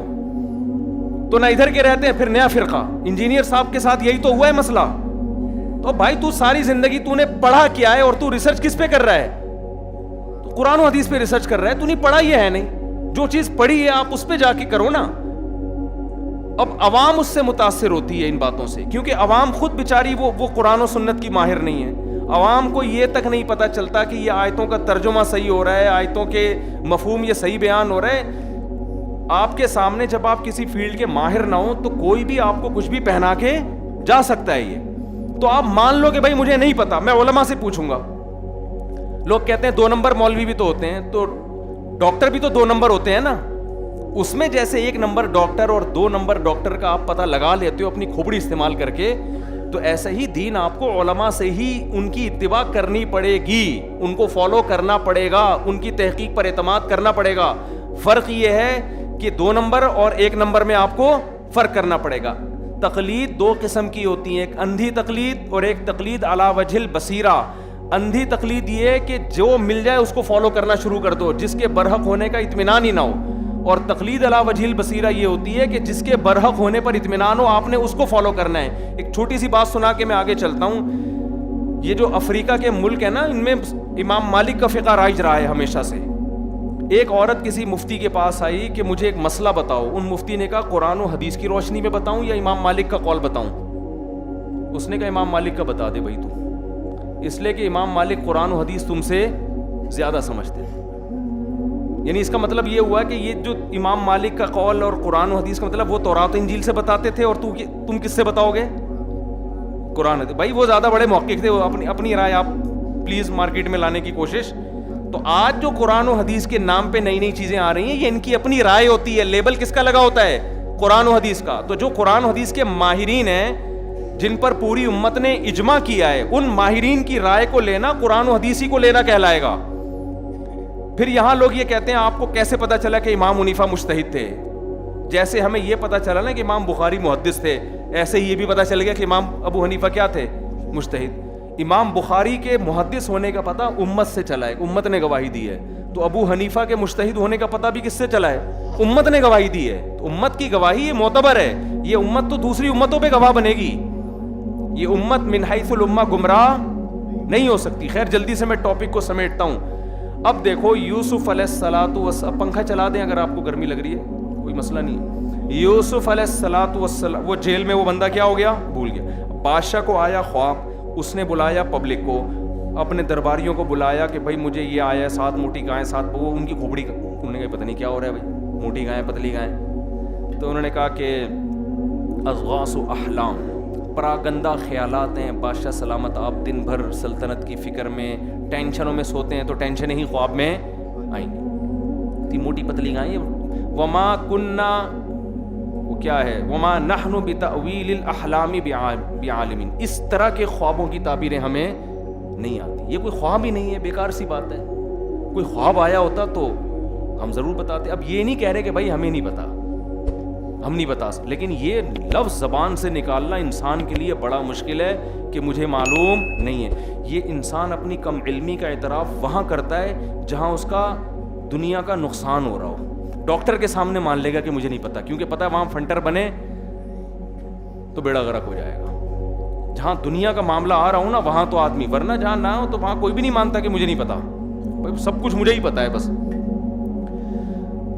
تو نہ ادھر کے رہتے ہیں۔ پھر نیا فرقہ، انجینئر صاحب کے ساتھ یہی تو ہوا ہے مسئلہ۔ تو بھائی تو ساری زندگی تو نے پڑھا کیا ہے، اور تو ریسرچ کس پہ کر رہا ہے؟ تو قرآن و حدیث پہ ریسرچ کر رہا ہے، تو نہیں پڑھا یہ ہے نہیں، جو چیز پڑھی ہے آپ اس پہ جا کے کرو نا۔ اب عوام اس سے متاثر ہوتی ہے ان باتوں سے، کیونکہ عوام خود بیچاری وہ قرآن و سنت کی ماہر نہیں ہے۔ عوام کو یہ تک نہیں پتہ چلتا کہ یہ آیتوں کا ترجمہ صحیح ہو رہا ہے, آیتوں کے مفہوم یہ صحیح بیان ہو رہا ہے. آپ کے سامنے جب آپ کسی فیلڈ کے ماہر نہ ہوں تو کوئی بھی آپ کو کچھ بھی پہنا کے جا سکتا ہے. یہ تو آپ مان لو کہ بھائی مجھے نہیں پتا, میں علماء سے پوچھوں گا. لوگ کہتے ہیں 2 نمبر مولوی بھی تو ہوتے ہیں, تو ڈاکٹر بھی تو 2 نمبر ہوتے ہیں نا. اس میں جیسے 1 نمبر ڈاکٹر اور 2 نمبر ڈاکٹر کا آپ پتہ لگا لیتے ہو اپنی کھوپڑی استعمال کر کے, تو ایسا ہی دین آپ کو علماء سے ہی ان کی اتباع کرنی پڑے گی, ان کو فالو کرنا پڑے گا, ان کی تحقیق پر اعتماد کرنا پڑے گا. فرق یہ ہے کہ 2 نمبر اور 1 نمبر میں آپ کو فرق کرنا پڑے گا. تقلید 2 قسم کی ہوتی ہے, ایک اندھی تقلید اور ایک تقلید علی وجہ البصیرہ. اندھی تقلید یہ ہے کہ جو مل جائے اس کو فالو کرنا شروع کر دو, جس کے برحق ہونے کا اطمینان ہی نہ ہو. اور تقلید علی وجہ البصیرہ یہ ہوتی ہے کہ جس کے برحق ہونے پر اطمینان ہو, آپ نے اس کو فالو کرنا ہے. ایک چھوٹی سی بات سنا کے میں آگے چلتا ہوں. یہ جو افریقہ کے ملک ہے نا, ان میں امام مالک کا فقہ رائج رہا ہے ہمیشہ سے. ایک عورت کسی مفتی کے پاس آئی کہ مجھے ایک مسئلہ بتاؤ. ان مفتی نے کہا قرآن و حدیث کی روشنی میں بتاؤں یا امام مالک کا قول بتاؤں؟ اس نے کہا امام مالک کا بتا دے بھائی تو, اس لیے کہ امام مالک قرآن و حدیث تم سے زیادہ سمجھتے ہیں. یعنی اس کا مطلب یہ ہوا کہ یہ جو امام مالک کا قول اور قرآن و حدیث کا مطلب وہ تورات و انجیل سے بتاتے تھے, اور تم کس سے بتاؤ گے؟ قرآن حدیث. بھائی وہ زیادہ بڑے محقق تھے, وہ اپنی رائے آپ پلیز مارکیٹ میں لانے کی کوشش. تو آج جو قرآن و حدیث کے نام پہ نئی نئی چیزیں آ رہی ہیں, یہ ان کی اپنی رائے ہوتی ہے. لیبل کس کا لگا ہوتا ہے؟ قرآن و حدیث کا. تو جو قرآن و حدیث کے ماہرین ہیں, جن پر پوری امت نے اجماع کیا ہے, ان ماہرین کی رائے کو لینا قرآن و حدیث ہی کو لینا کہلائے گا. پھر یہاں لوگ یہ کہتے ہیں آپ کو کیسے پتا چلا کہ امام حنیفہ مجتہد تھے؟ جیسے ہمیں یہ پتا چلا نا کہ امام بخاری محدث تھے, ایسے ہی یہ بھی پتا چل گیا کہ امام ابو حنیفہ کیا تھے؟ مجتہد. امام بخاری کے محدث ہونے کا پتہ امت سے چلا ہے, امت نے گواہی دی ہے. تو ابو حنیفہ کے مجتہد ہونے کا پتہ بھی کس سے چلا ہے؟ امت نے گواہی دی ہے. تو امت کی گواہی یہ معتبر ہے. یہ امت تو دوسری امتوں پہ گواہ بنے گی. یہ امت من حیث الامہ گمراہ نہیں ہو سکتی. خیر جلدی سے میں ٹاپک کو سمیٹتا ہوں. اب دیکھو یوسف علیہ الصلوۃ والسلام, پنکھا چلا دیں اگر آپ کو گرمی لگ رہی ہے, کوئی مسئلہ نہیں. یوسف علیہ الصلوۃ والسلام, وہ جیل میں وہ بندہ کیا ہو گیا؟ بھول گیا. بادشاہ کو آیا خواب, اس نے بلایا پبلک کو, اپنے درباریوں کو بلایا کہ بھائی مجھے یہ آیا ہے, 7 موٹی گائیں, 7 وہ ان کی کھوپڑی, انہوں نے کہا پتہ نہیں کیا ہو رہا ہے بھائی, موٹی گائیں پتلی گائیں. تو انہوں نے کہا کہ اضغاث احلام, پراگندہ خیالات ہیں. بادشاہ سلامت, آپ دن بھر سلطنت کی فکر میں ٹینشنوں میں سوتے ہیں, تو ٹینشنیں ہی خواب میں آئیں گی. اتنی موٹی پتلی گائیں. وما کننا, وہ کیا ہے, وما نحن بتأویل الاحلام بعالمین, اس طرح کے خوابوں کی تعبیریں ہمیں نہیں آتی. یہ کوئی خواب ہی نہیں ہے, بیکار سی بات ہے. کوئی خواب آیا ہوتا تو ہم ضرور بتاتے. اب یہ نہیں کہہ رہے کہ بھائی ہمیں نہیں پتا, ہم نہیں بتا سکتے, لیکن یہ لفظ زبان سے نکالنا انسان کے لیے بڑا مشکل ہے کہ مجھے معلوم نہیں ہے. یہ انسان اپنی کم علمی کا اعتراف وہاں کرتا ہے جہاں اس کا دنیا کا نقصان ہو رہا ہو. ڈاکٹر کے سامنے مان لے گا کہ مجھے نہیں پتا, کیونکہ پتا ہے وہاں فنٹر بنے تو بیڑا غرق ہو جائے گا. جہاں دنیا کا معاملہ آ رہا ہوں نا وہاں تو آدمی, ورنہ جہاں نہ ہو تو وہاں کوئی بھی نہیں مانتا کہ مجھے نہیں پتا, سب کچھ مجھے ہی پتا ہے بس.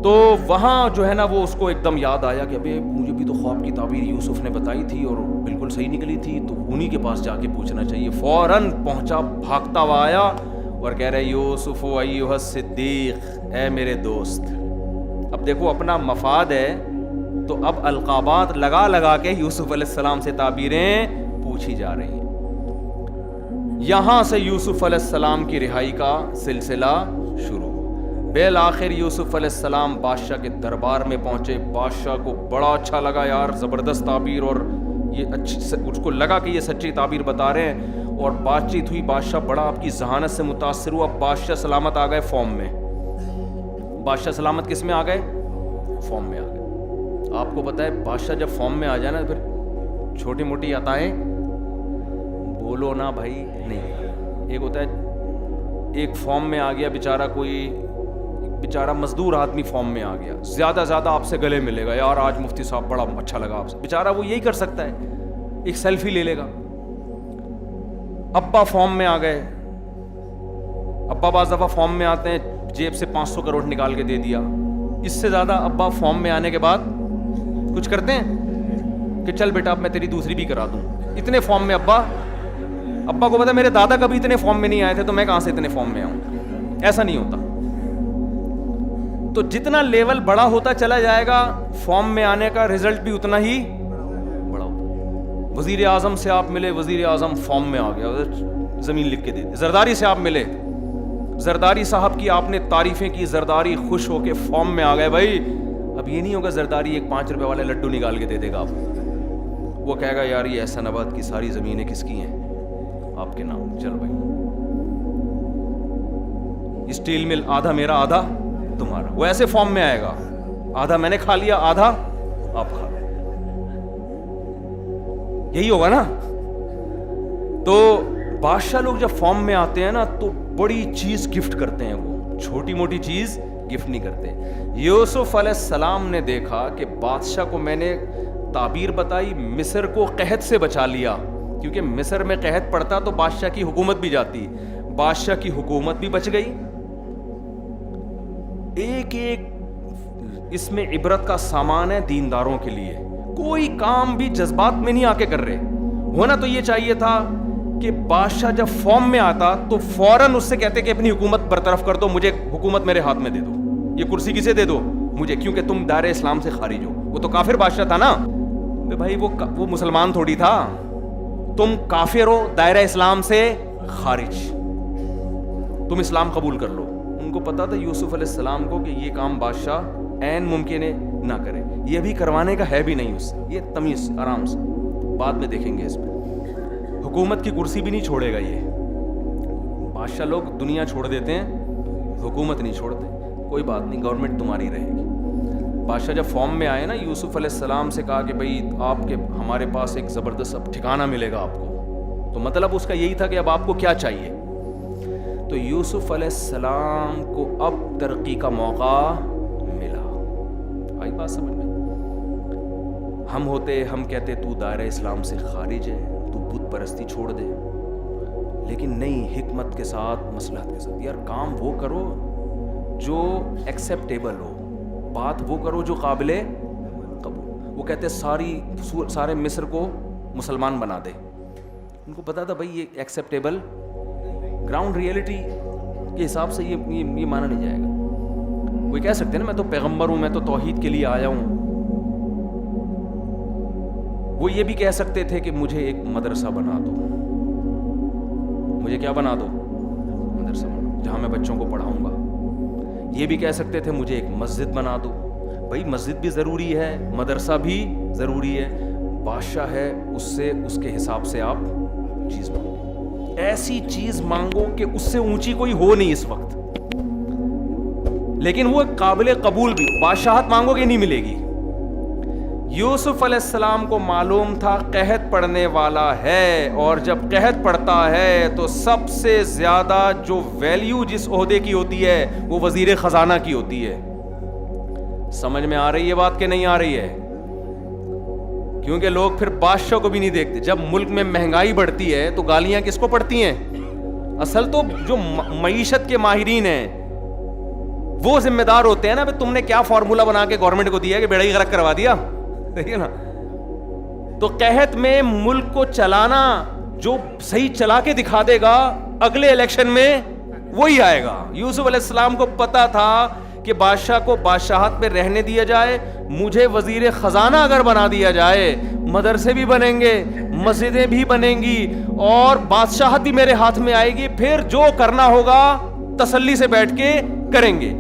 تو وہاں جو ہے نا وہ اس کو ایک دم یاد آیا کہ ابے مجھے بھی تو خواب کی تعبیر یوسف نے بتائی تھی اور بالکل صحیح نکلی تھی, تو انہی کے پاس جا کے پوچھنا چاہیے. فوراً پہنچا, بھاگتا ہوا آیا اور کہہ رہے یوسف ایھا الصدیق, اے میرے دوست. اب دیکھو اپنا مفاد ہے تو اب القابات لگا لگا کے یوسف علیہ السلام سے تعبیریں پوچھی جا رہی ہیں. یہاں سے یوسف علیہ السلام کی رہائی کا سلسلہ شروع. بالآخر یوسف علیہ السلام بادشاہ کے دربار میں پہنچے. بادشاہ کو بڑا اچھا لگا, یار زبردست تعبیر, اور یہ اچھی, اس کو لگا کہ یہ سچی تعبیر بتا رہے ہیں. اور بات چیت ہوئی, بادشاہ بڑا آپ کی ذہانت سے متاثر ہوا. بادشاہ سلامت آ گئے فارم میں. بادشاہ سلامت کس میں آ گئے؟ فارم میں آ گئے. آپ کو پتہ ہے بادشاہ جب فارم میں آ جائے نا پھر چھوٹی موٹی عطائیں بولو نا بھائی نہیں. ایک ہوتا ہے ایک فارم میں آ گیا بیچارہ, کوئی بیچارہ مزدور آدمی فارم میں آ گیا, زیادہ زیادہ آپ سے گلے ملے گا, یار آج مفتی صاحب بڑا اچھا لگا آپ سے. بیچارہ وہ یہی کر سکتا ہے, ایک سیلفی لے لے گا. ابا فارم میں آ گئے. ابا بعض دفعہ فارم میں آتے ہیں, جیب سے 500 کروڑ نکال کے دے دیا. اس سے زیادہ ابا فارم میں آنے کے بعد کچھ کرتے ہیں کہ چل بیٹا اب میں تیری دوسری بھی کرا دوں. اتنے فارم میں ابا ابا کو پتا میرے دادا کبھی اتنے فارم میں نہیں آئے تھے تو میں کہاں سے اتنے فارم میں آؤں. ایسا نہیں ہوتا. تو جتنا لیول بڑا ہوتا چلا جائے گا فارم میں آنے کا رزلٹ بھی اتنا ہی بڑا ہوتا. وزیر اعظم سے آپ ملے, وزیر اعظم فارم میں آ گیا, زمین لکھ کے دے دی. زرداری سے آپ ملے, زرداری صاحب کی آپ نے تعریفیں کی, زرداری خوش ہو کے فارم میں آ گئے. بھائی اب یہ نہیں ہوگا زرداری ایک 5 روپے والے لڈو نکال کے دے دے گا آپ کو, وہ کہے گا یار یہ احسن آباد کی ساری زمینیں کس کی ہیں, آپ کے نام. چل بھائی اسٹیل مل آدھا میرا آدھا تمہارا. وہ ایسے فارم میں آئے گا, آدھا میں نے کھا لیا آدھا آپ کھا لو. یہی ہوگا نا. تو بادشاہ لوگ جب فارم میں آتے ہیں نا تو بڑی چیز گفٹ کرتے ہیں, وہ چھوٹی موٹی چیز گفٹ نہیں کرتے. یوسف علیہ السلام نے دیکھا کہ بادشاہ کو میں نے تعبیر بتائی, مصر کو قحط سے بچا لیا, کیونکہ مصر میں قحط پڑتا تو بادشاہ کی حکومت بھی جاتی. بادشاہ کی حکومت بھی بچ گئی. ایک ایک اس میں عبرت کا سامان ہے دینداروں کے لیے. کوئی کام بھی جذبات میں نہیں آ کے کر رہے. ہونا تو یہ چاہیے تھا کہ بادشاہ جب فارم میں آتا تو فوراً اس سے کہتے کہ اپنی حکومت برطرف کر دو, مجھے حکومت میرے ہاتھ میں دے دو, یہ کرسی کسے دے دو مجھے, کیونکہ تم دائرہ اسلام سے خارج ہو. وہ تو کافر بادشاہ تھا نا بھائی, وہ مسلمان تھوڑی تھا. تم کافر ہو, دائرہ اسلام سے خارج, تم اسلام قبول کر لو. ان کو پتا تھا یوسف علیہ السلام کو کہ یہ کام بادشاہ عین ممکن ہے نہ کرے, یہ بھی کروانے کا ہے بھی نہیں اس سے. یہ تمیز آرام سے بعد میں دیکھیں گے. اس پہ حکومت کی کرسی بھی نہیں چھوڑے گا یہ. بادشاہ لوگ دنیا چھوڑ دیتے ہیں, حکومت نہیں چھوڑتے. کوئی بات نہیں, گورنمنٹ تمہاری رہے گی. بادشاہ جب فارم میں آئے نا, یوسف علیہ السلام سے کہا کہ بھئی آپ کے ہمارے پاس ایک زبردست اب ٹھکانہ ملے گا آپ کو. تو مطلب اس کا یہی تھا کہ اب آپ کو کیا چاہیے. تو یوسف علیہ السلام کو اب ترقی کا موقع ملا. آئی بات سمجھ میں؟ ہم ہوتے, ہم کہتے تو دائرہ اسلام سے خارج ہے, تو بت پرستی چھوڑ دے. لیکن نہیں, حکمت کے ساتھ, مصلحت کے ساتھ. یار کام وہ کرو جو ایکسیپٹیبل ہو, بات وہ کرو جو قابل قبول. وہ کہتے سارے مصر کو مسلمان بنا دے. ان کو پتا تھا بھائی یہ ایکسیپٹیبل گراؤنڈ ریئلٹی کے حساب سے یہ مانا نہیں جائے گا. وہ کہہ سکتے ہیں نا میں تو پیغمبر ہوں, میں تو توحید کے لیے آیا ہوں. وہ یہ بھی کہہ سکتے تھے کہ مجھے ایک مدرسہ بنا دو. مجھے کیا بنا دو؟ مدرسہ بنا دو جہاں میں بچوں کو پڑھاؤں گا. یہ بھی کہہ سکتے تھے مجھے ایک مسجد بنا دو. بھائی مسجد بھی ضروری ہے, مدرسہ بھی ضروری ہے. بادشاہ ہے, اس سے اس کے حساب سے آپ چیز مانگو. ایسی چیز مانگو کہ اس سے اونچی کوئی ہو نہیں اس وقت, لیکن وہ قابل قبول بھی. بادشاہت مانگو گے نہیں ملے گی. یوسف علیہ السلام کو معلوم تھا قحط پڑنے والا ہے, اور جب قحط پڑتا ہے تو سب سے زیادہ جو ویلیو جس عہدے کی ہوتی ہے وہ وزیر خزانہ کی ہوتی ہے. سمجھ میں آ رہی ہے بات کہ نہیں آ رہی ہے؟ کیونکہ لوگ پھر بادشاہ کو بھی نہیں دیکھتے. جب ملک میں مہنگائی بڑھتی ہے تو گالیاں کس کو پڑتی ہیں؟ اصل تو جو معیشت کے ماہرین ہیں وہ ذمہ دار ہوتے ہیں نا. تم نے کیا فارمولا بنا کے گورنمنٹ کو دیا کہ بیڑا ہی غرق کروا دیا, دیکھیے نا. تو قحط میں ملک کو چلانا جو صحیح چلا کے دکھا دے گا اگلے الیکشن میں وہی آئے گا. یوسف علیہ السلام کو پتا تھا کہ بادشاہ کو بادشاہت پہ رہنے دیا جائے, مجھے وزیر خزانہ اگر بنا دیا جائے, مدرسے بھی بنیں گے, مسجدیں بھی بنیں گی, اور بادشاہت بھی میرے ہاتھ میں آئے گی. پھر جو کرنا ہوگا تسلی سے بیٹھ کے کریں گے.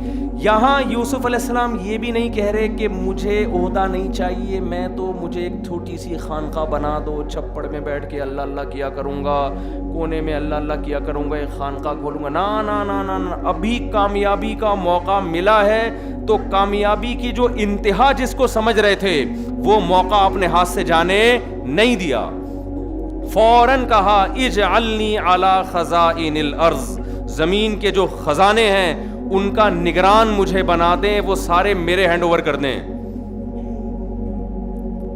یہاں یوسف علیہ السلام یہ بھی نہیں کہہ رہے کہ مجھے عہدہ نہیں چاہیے, میں تو مجھے ایک چھوٹی سی خانقاہ بنا دو, چھپڑ میں بیٹھ کے اللہ اللہ کیا کروں گا, کونے میں اللہ اللہ کیا کروں گا, ایک خانقاہ کھولوں گا. نا نا نا نا نا. ابھی کامیابی کا موقع ملا ہے تو کامیابی کی جو انتہا جس کو سمجھ رہے تھے وہ موقع اپنے ہاتھ سے جانے نہیں دیا. فوراً کہا اجعلنی علی خزائن الارض, زمین کے جو خزانے ہیں ان کا نگران مجھے بنا دیں, وہ سارے میرے ہینڈ اوور کر دیں.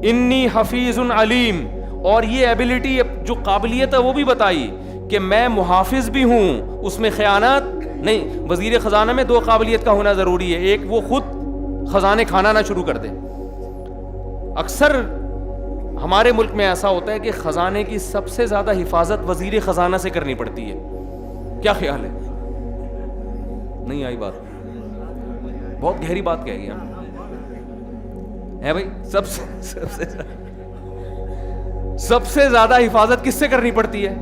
انی حفیظ علیم, اور یہ ایبلٹی جو قابلیت ہے وہ بھی بتائی کہ میں محافظ بھی ہوں, اس میں خیانت نہیں. وزیر خزانہ میں 2 قابلیت کا ہونا ضروری ہے, ایک وہ خود خزانے کھانا نہ شروع کر دے. اکثر ہمارے ملک میں ایسا ہوتا ہے کہ خزانے کی سب سے زیادہ حفاظت وزیر خزانہ سے کرنی پڑتی ہے. کیا خیال ہے؟ نہیں آئی بات؟ بہت گہری بات کہی ہے بھائی. سب سے زیادہ حفاظت کس سے کرنی پڑتی ہے؟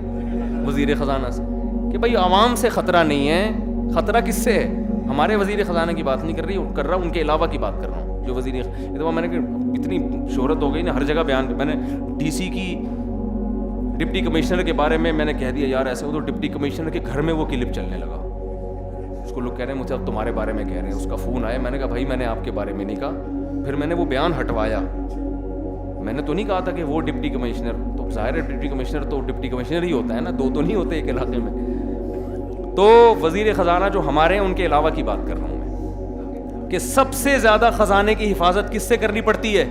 وزیر خزانہ سے. کہ بھائی عوام سے خطرہ نہیں ہے, خطرہ کس سے ہے؟ ہمارے وزیر خزانہ کی بات نہیں کر رہا ان کے علاوہ کی بات کر رہا ہوں. جو وزیر میں نے اتنی شہرت ہو گئی نا, ہر جگہ بیان, میں نے ڈی سی کی ڈپٹی کمشنر کے بارے میں نے کہہ دیا یار ایسے ہو, تو ڈپٹی کمشنر کے گھر میں وہ کلپ چلنے لگا. اس کو لوگ کہہ رہے ہیں مجھے اب تمہارے بارے میں کہہ رہے ہیں. اس کا فون آیا, میں نے کہا بھائی میں نے آپ کے بارے میں نہیں کہا. پھر میں نے وہ بیان ہٹوایا. میں نے تو نہیں کہا تھا کہ وہ ڈپٹی کمشنر, تو ظاہر ہے ڈپٹی کمشنر تو ڈپٹی کمشنر ہی ہوتا ہے نا, دو تو نہیں ہوتے ایک علاقے میں. تو وزیر خزانہ جو ہمارے ہیں ان کے علاوہ کی بات کر رہا ہوں میں, کہ سب سے زیادہ خزانے کی حفاظت کس سے کرنی پڑتی ہے؟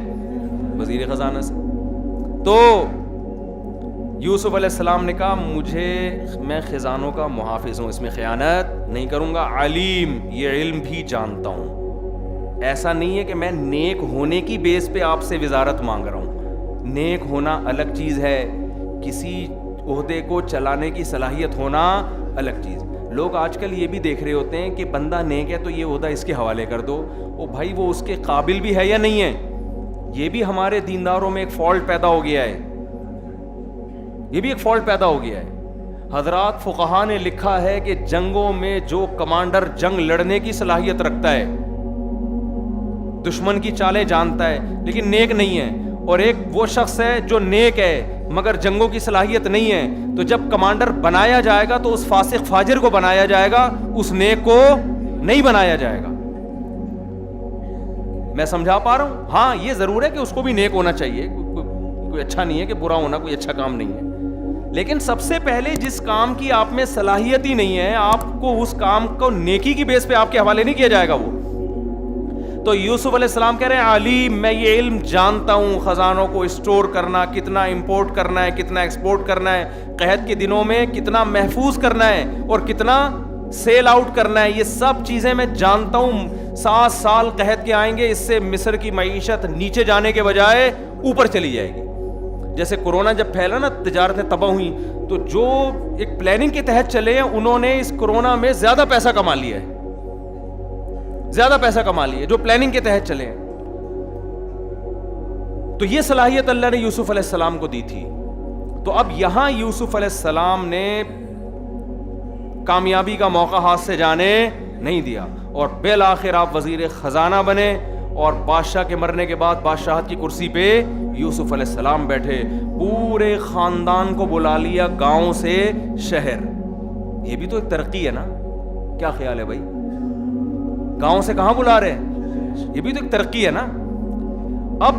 وزیر خزانہ سے. تو یوسف علیہ السلام نے کہا میں خزانوں کا محافظ ہوں, اس میں خیانت نہیں کروں گا. علیم, یہ علم بھی جانتا ہوں. ایسا نہیں ہے کہ میں نیک ہونے کی بیس پہ آپ سے وزارت مانگ رہا ہوں. نیک ہونا الگ چیز ہے, کسی عہدے کو چلانے کی صلاحیت ہونا الگ چیز. لوگ آج کل یہ بھی دیکھ رہے ہوتے ہیں کہ بندہ نیک ہے تو یہ عہدہ اس کے حوالے کر دو. او بھائی وہ اس کے قابل بھی ہے یا نہیں ہے؟ یہ بھی ہمارے دینداروں میں ایک فالٹ پیدا ہو گیا ہے. یہ بھی ایک فالٹ پیدا ہو گیا ہے. حضرات فقہا نے لکھا ہے کہ جنگوں میں جو کمانڈر جنگ لڑنے کی صلاحیت رکھتا ہے, دشمن کی چالیں جانتا ہے لیکن نیک نہیں ہے, اور ایک وہ شخص ہے جو نیک ہے مگر جنگوں کی صلاحیت نہیں ہے, تو جب کمانڈر بنایا جائے گا تو اس فاسق فاجر کو بنایا جائے گا, اس نیک کو نہیں بنایا جائے گا. میں سمجھا پا رہا ہوں؟ ہاں یہ ضرور ہے کہ اس کو بھی نیک ہونا چاہیے, کوئی اچھا نہیں ہے کہ برا ہونا کوئی اچھا کام نہیں ہے, لیکن سب سے پہلے جس کام کی آپ میں صلاحیت ہی نہیں ہے, آپ کو اس کام کو نیکی کی بیس پہ آپ کے حوالے نہیں کیا جائے گا وہ. تو یوسف علیہ السلام کہہ رہے ہیں علیم, میں یہ علم جانتا ہوں, خزانوں کو اسٹور کرنا, کتنا امپورٹ کرنا ہے, کتنا ایکسپورٹ کرنا ہے, قحط کے دنوں میں کتنا محفوظ کرنا ہے اور کتنا سیل آؤٹ کرنا ہے, یہ سب چیزیں میں جانتا ہوں. 7 سال قحط کے آئیں گے, اس سے مصر کی معیشت نیچے جانے کے بجائے اوپر چلی جائے گی. جیسے کورونا جب پھیلا نا, تجارتیں تباہ ہوئیں, تو جو ایک پلاننگ کے تحت چلے ہیں انہوں نے اس کورونا میں زیادہ پیسہ کما لیا ہے, زیادہ پیسہ کما لیے جو پلاننگ کے تحت چلے ہیں. تو یہ صلاحیت اللہ نے یوسف علیہ السلام کو دی تھی. تو اب یہاں یوسف علیہ السلام نے کامیابی کا موقع ہاتھ سے جانے نہیں دیا, اور بالآخر آپ وزیر خزانہ بنے, اور بادشاہ کے مرنے کے بعد بادشاہت کی کرسی پہ یوسف علیہ السلام بیٹھے. پورے خاندان کو بلا لیا, گاؤں سے شہر. یہ بھی تو ایک ترقی ہے نا, کیا خیال ہے بھائی؟ گاؤں سے کہاں بلا رہے ہیں, یہ بھی تو ایک ترقی ہے نا. اب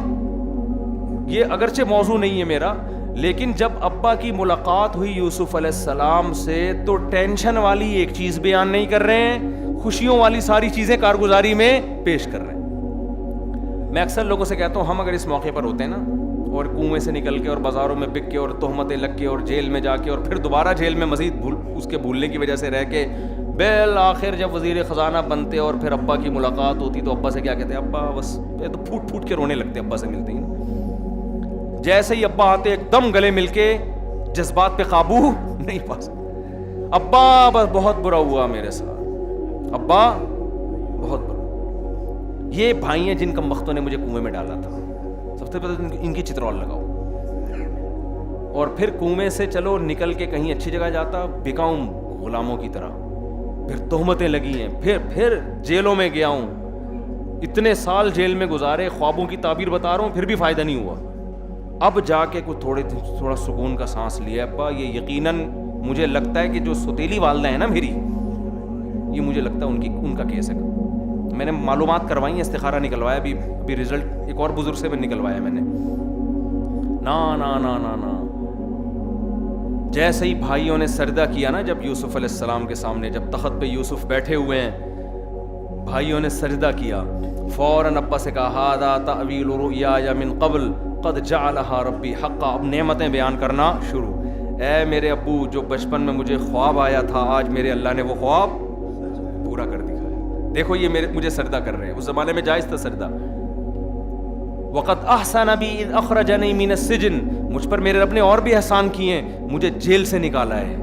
یہ اگرچہ موضوع نہیں ہے میرا, لیکن جب ابا کی ملاقات ہوئی یوسف علیہ السلام سے تو ٹینشن والی ایک چیز بیان نہیں کر رہے ہیں, خوشیوں والی ساری چیزیں کارگزاری میں پیش کر رہے ہیں. میں اکثر لوگوں سے کہتا ہوں, ہم اگر اس موقع پر ہوتے ہیں نا, اور کنویں سے نکل کے اور بازاروں میں بک کے اور تہمتیں لگ کے اور جیل میں جا کے اور پھر دوبارہ جیل میں مزید اس کے بھولنے کی وجہ سے رہ کے, بالآخر جب وزیر خزانہ بنتے اور پھر ابا کی ملاقات ہوتی تو ابا سے کیا کہتے ہیں؟ ابا بس یہ تو پھوٹ پھوٹ کے رونے لگتے ابا سے ملتے ہیں. جیسے ہی ابا آتے ایک دم گلے مل کے, جذبات پہ قابو نہیں پا سکتے. ابا بس بہت برا ہوا میرے ساتھ, ابا بہت برا. یہ بھائی ہیں جن کمبختوں نے مجھے کنویں میں ڈالا تھا, سب سے پہلے ان کی چترول لگاؤ, اور پھر کنویں سے چلو نکل کے کہیں اچھی جگہ جاتا, بکاؤں غلاموں کی طرح, پھر تہمتیں لگی ہیں, پھر جیلوں میں گیا ہوں, اتنے سال جیل میں گزارے, خوابوں کی تعبیر بتا رہا ہوں پھر بھی فائدہ نہیں ہوا. اب جا کے کوئی تھوڑا سکون کا سانس لیا. ابا یہ یقیناً مجھے لگتا ہے کہ جو ستیلی والدہ ہے نا میری, یہ مجھے لگتا ہے ان کا کیس ہے. میں نے معلومات کروائی ہیں, استخارہ نکلوایا, ابھی رزلٹ ایک اور بزرگ سے میں نکلوایا میں نے. نا نا نا نا نا جیسے ہی بھائیوں نے سجدہ کیا نا جب یوسف علیہ السلام کے سامنے, جب تخت پہ یوسف بیٹھے ہوئے ہیں, بھائیوں نے سجدہ کیا, فوراً ابا سے کہا ھذا تأویل رؤیایا من قبل قد جعلھا ربی حقا. اب نعمتیں بیان کرنا شروع. اے میرے ابو, جو بچپن میں مجھے خواب آیا تھا, آج میرے اللہ نے وہ خواب پورا کر دکھایا. دیکھو یہ مجھے سجدہ کر رہے ہیں. اس زمانے میں جائز تھا سجدہ, وقد احسن بی اذ اخرجنی من السجن، مجھ پر میرے رب نے اور بھی احسان کیے ہیں، مجھے جیل سے نکالا ہے.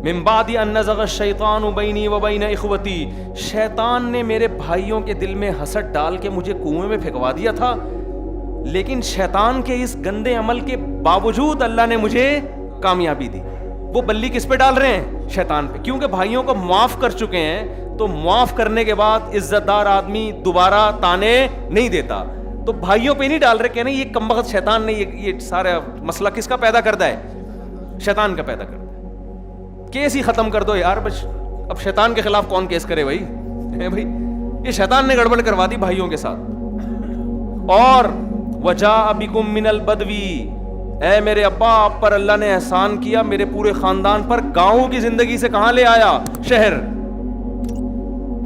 من بعد ان نزغ الشیطان بینی و بین اخوتی، شیطان نے میرے بھائیوں کے دل میں حسد ڈال کے مجھے کنویں میں پھینکوا دیا تھا، لیکن شیطان کے اس گندے عمل کے باوجود اللہ نے مجھے کامیابی دی. وہ بلی کس پہ ڈال رہے ہیں؟ شیطان پہ، کیونکہ بھائیوں کو معاف کر چکے ہیں. تو معاف کرنے کے بعد عزت دار آدمی دوبارہ تانے نہیں دیتا، تو بھائیوں پہ نہیں ڈال رہے کہ نہیں یہ کمبخت شیطان نے یہ سارا مسئلہ کس کا پیدا کرتا ہے؟ شیطان کا پیدا کرتا ہے. کیس ہی ختم کر دو یار، بس اب شیطان کے خلاف کون کیس کرے بھائی؟ یہ شیطان نے گڑبڑ کروا دی بھائیوں کے ساتھ. اور وجاء بکم من البدوی، اے میرے ابا آپ پر اللہ نے احسان کیا، میرے پورے خاندان پر، گاؤں کی زندگی سے کہاں لے آیا؟ شہر.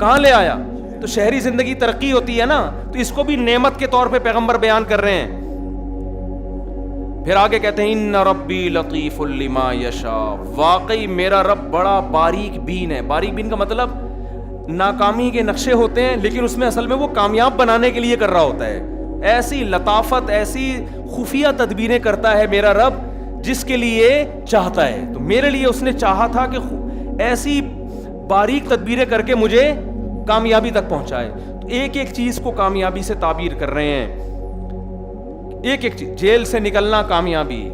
کہاں لے آیا؟ تو شہری زندگی ترقی ہوتی ہے نا، تو اس کو بھی نعمت کے طور پہ پیغمبر بیان کر رہے ہیں. پھر آگے کہتے ہیں ان ربی لطیف لما یشاء، واقعی میرا رب بڑا باریک بین ہے. باریک بین کا مطلب ناکامی کے نقشے ہوتے ہیں لیکن اس میں اصل میں وہ کامیاب بنانے کے لیے کر رہا ہوتا ہے. ایسی لطافت، ایسی خفیہ تدبیریں کرتا ہے میرا رب جس کے لیے چاہتا ہے. تو میرے لیے اس نے چاہا تھا کہ ایسی باریک تدبیریں کر کے مجھے کامیابی تک پہنچائے. ایک ایک چیز کو کامیابی سے تعبیر کر رہے ہیں. ایک ایک چیز، جیل سے نکلنا کامیابی،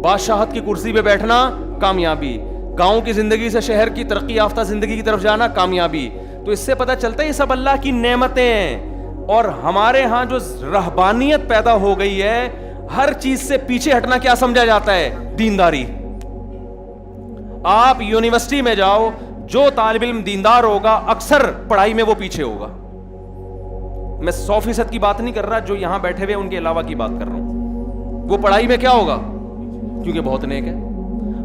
بادشاہت کی کرسی پہ بیٹھنا کامیابی، گاؤں کی زندگی سے شہر کی ترقی یافتہ زندگی کی طرف جانا کامیابی. تو اس سے پتہ چلتا ہے یہ سب اللہ کی نعمتیں ہیں. اور ہمارے ہاں جو رہبانیت پیدا ہو گئی ہے، ہر چیز سے پیچھے ہٹنا کیا سمجھا جاتا ہے؟ دینداری. آپ یونیورسٹی میں جاؤ، جو طالب علم دیندار ہوگا اکثر پڑھائی میں وہ پیچھے ہوگا. میں 100% کی بات نہیں کر رہا، جو یہاں بیٹھے ہوئے ان کے علاوہ کی بات کر رہا ہوں. وہ پڑھائی میں کیا ہوگا؟ کیونکہ بہت نیک ہے.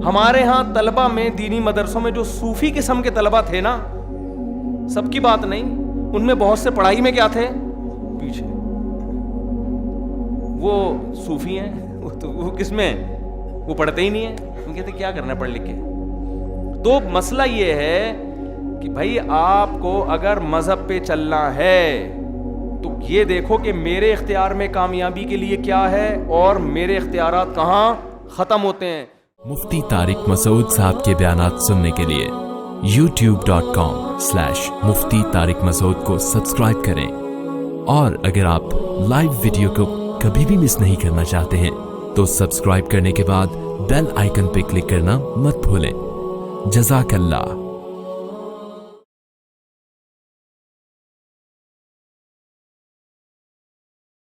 ہمارے ہاں طلبہ میں، دینی مدرسوں میں جو صوفی قسم کے طلبہ تھے نا، سب کی بات نہیں، ان میں بہت سے پڑھائی میں کیا تھے؟ پیچھے. وہ صوفی ہیں، وہ کس میں؟ وہ پڑھتے ہی نہیں ہیں. وہ کہتے کیا کرنا ہے پڑھ لکھ کے. تو مسئلہ یہ ہے کہ بھائی آپ کو اگر مذہب پہ چلنا ہے تو یہ دیکھو کہ میرے اختیار میں کامیابی کے لیے کیا ہے اور میرے اختیارات کہاں ختم ہوتے ہیں. مفتی طارق مسعود صاحب کے بیانات سننے کے لیے youtube.com/مفتی طارق مسعود کو سبسکرائب کریں. اور اگر آپ لائیو ویڈیو کو کبھی بھی مس نہیں کرنا چاہتے ہیں تو سبسکرائب کرنے کے بعد بیل آئیکن پہ کلک کرنا مت بھولیں. جزاک اللہ.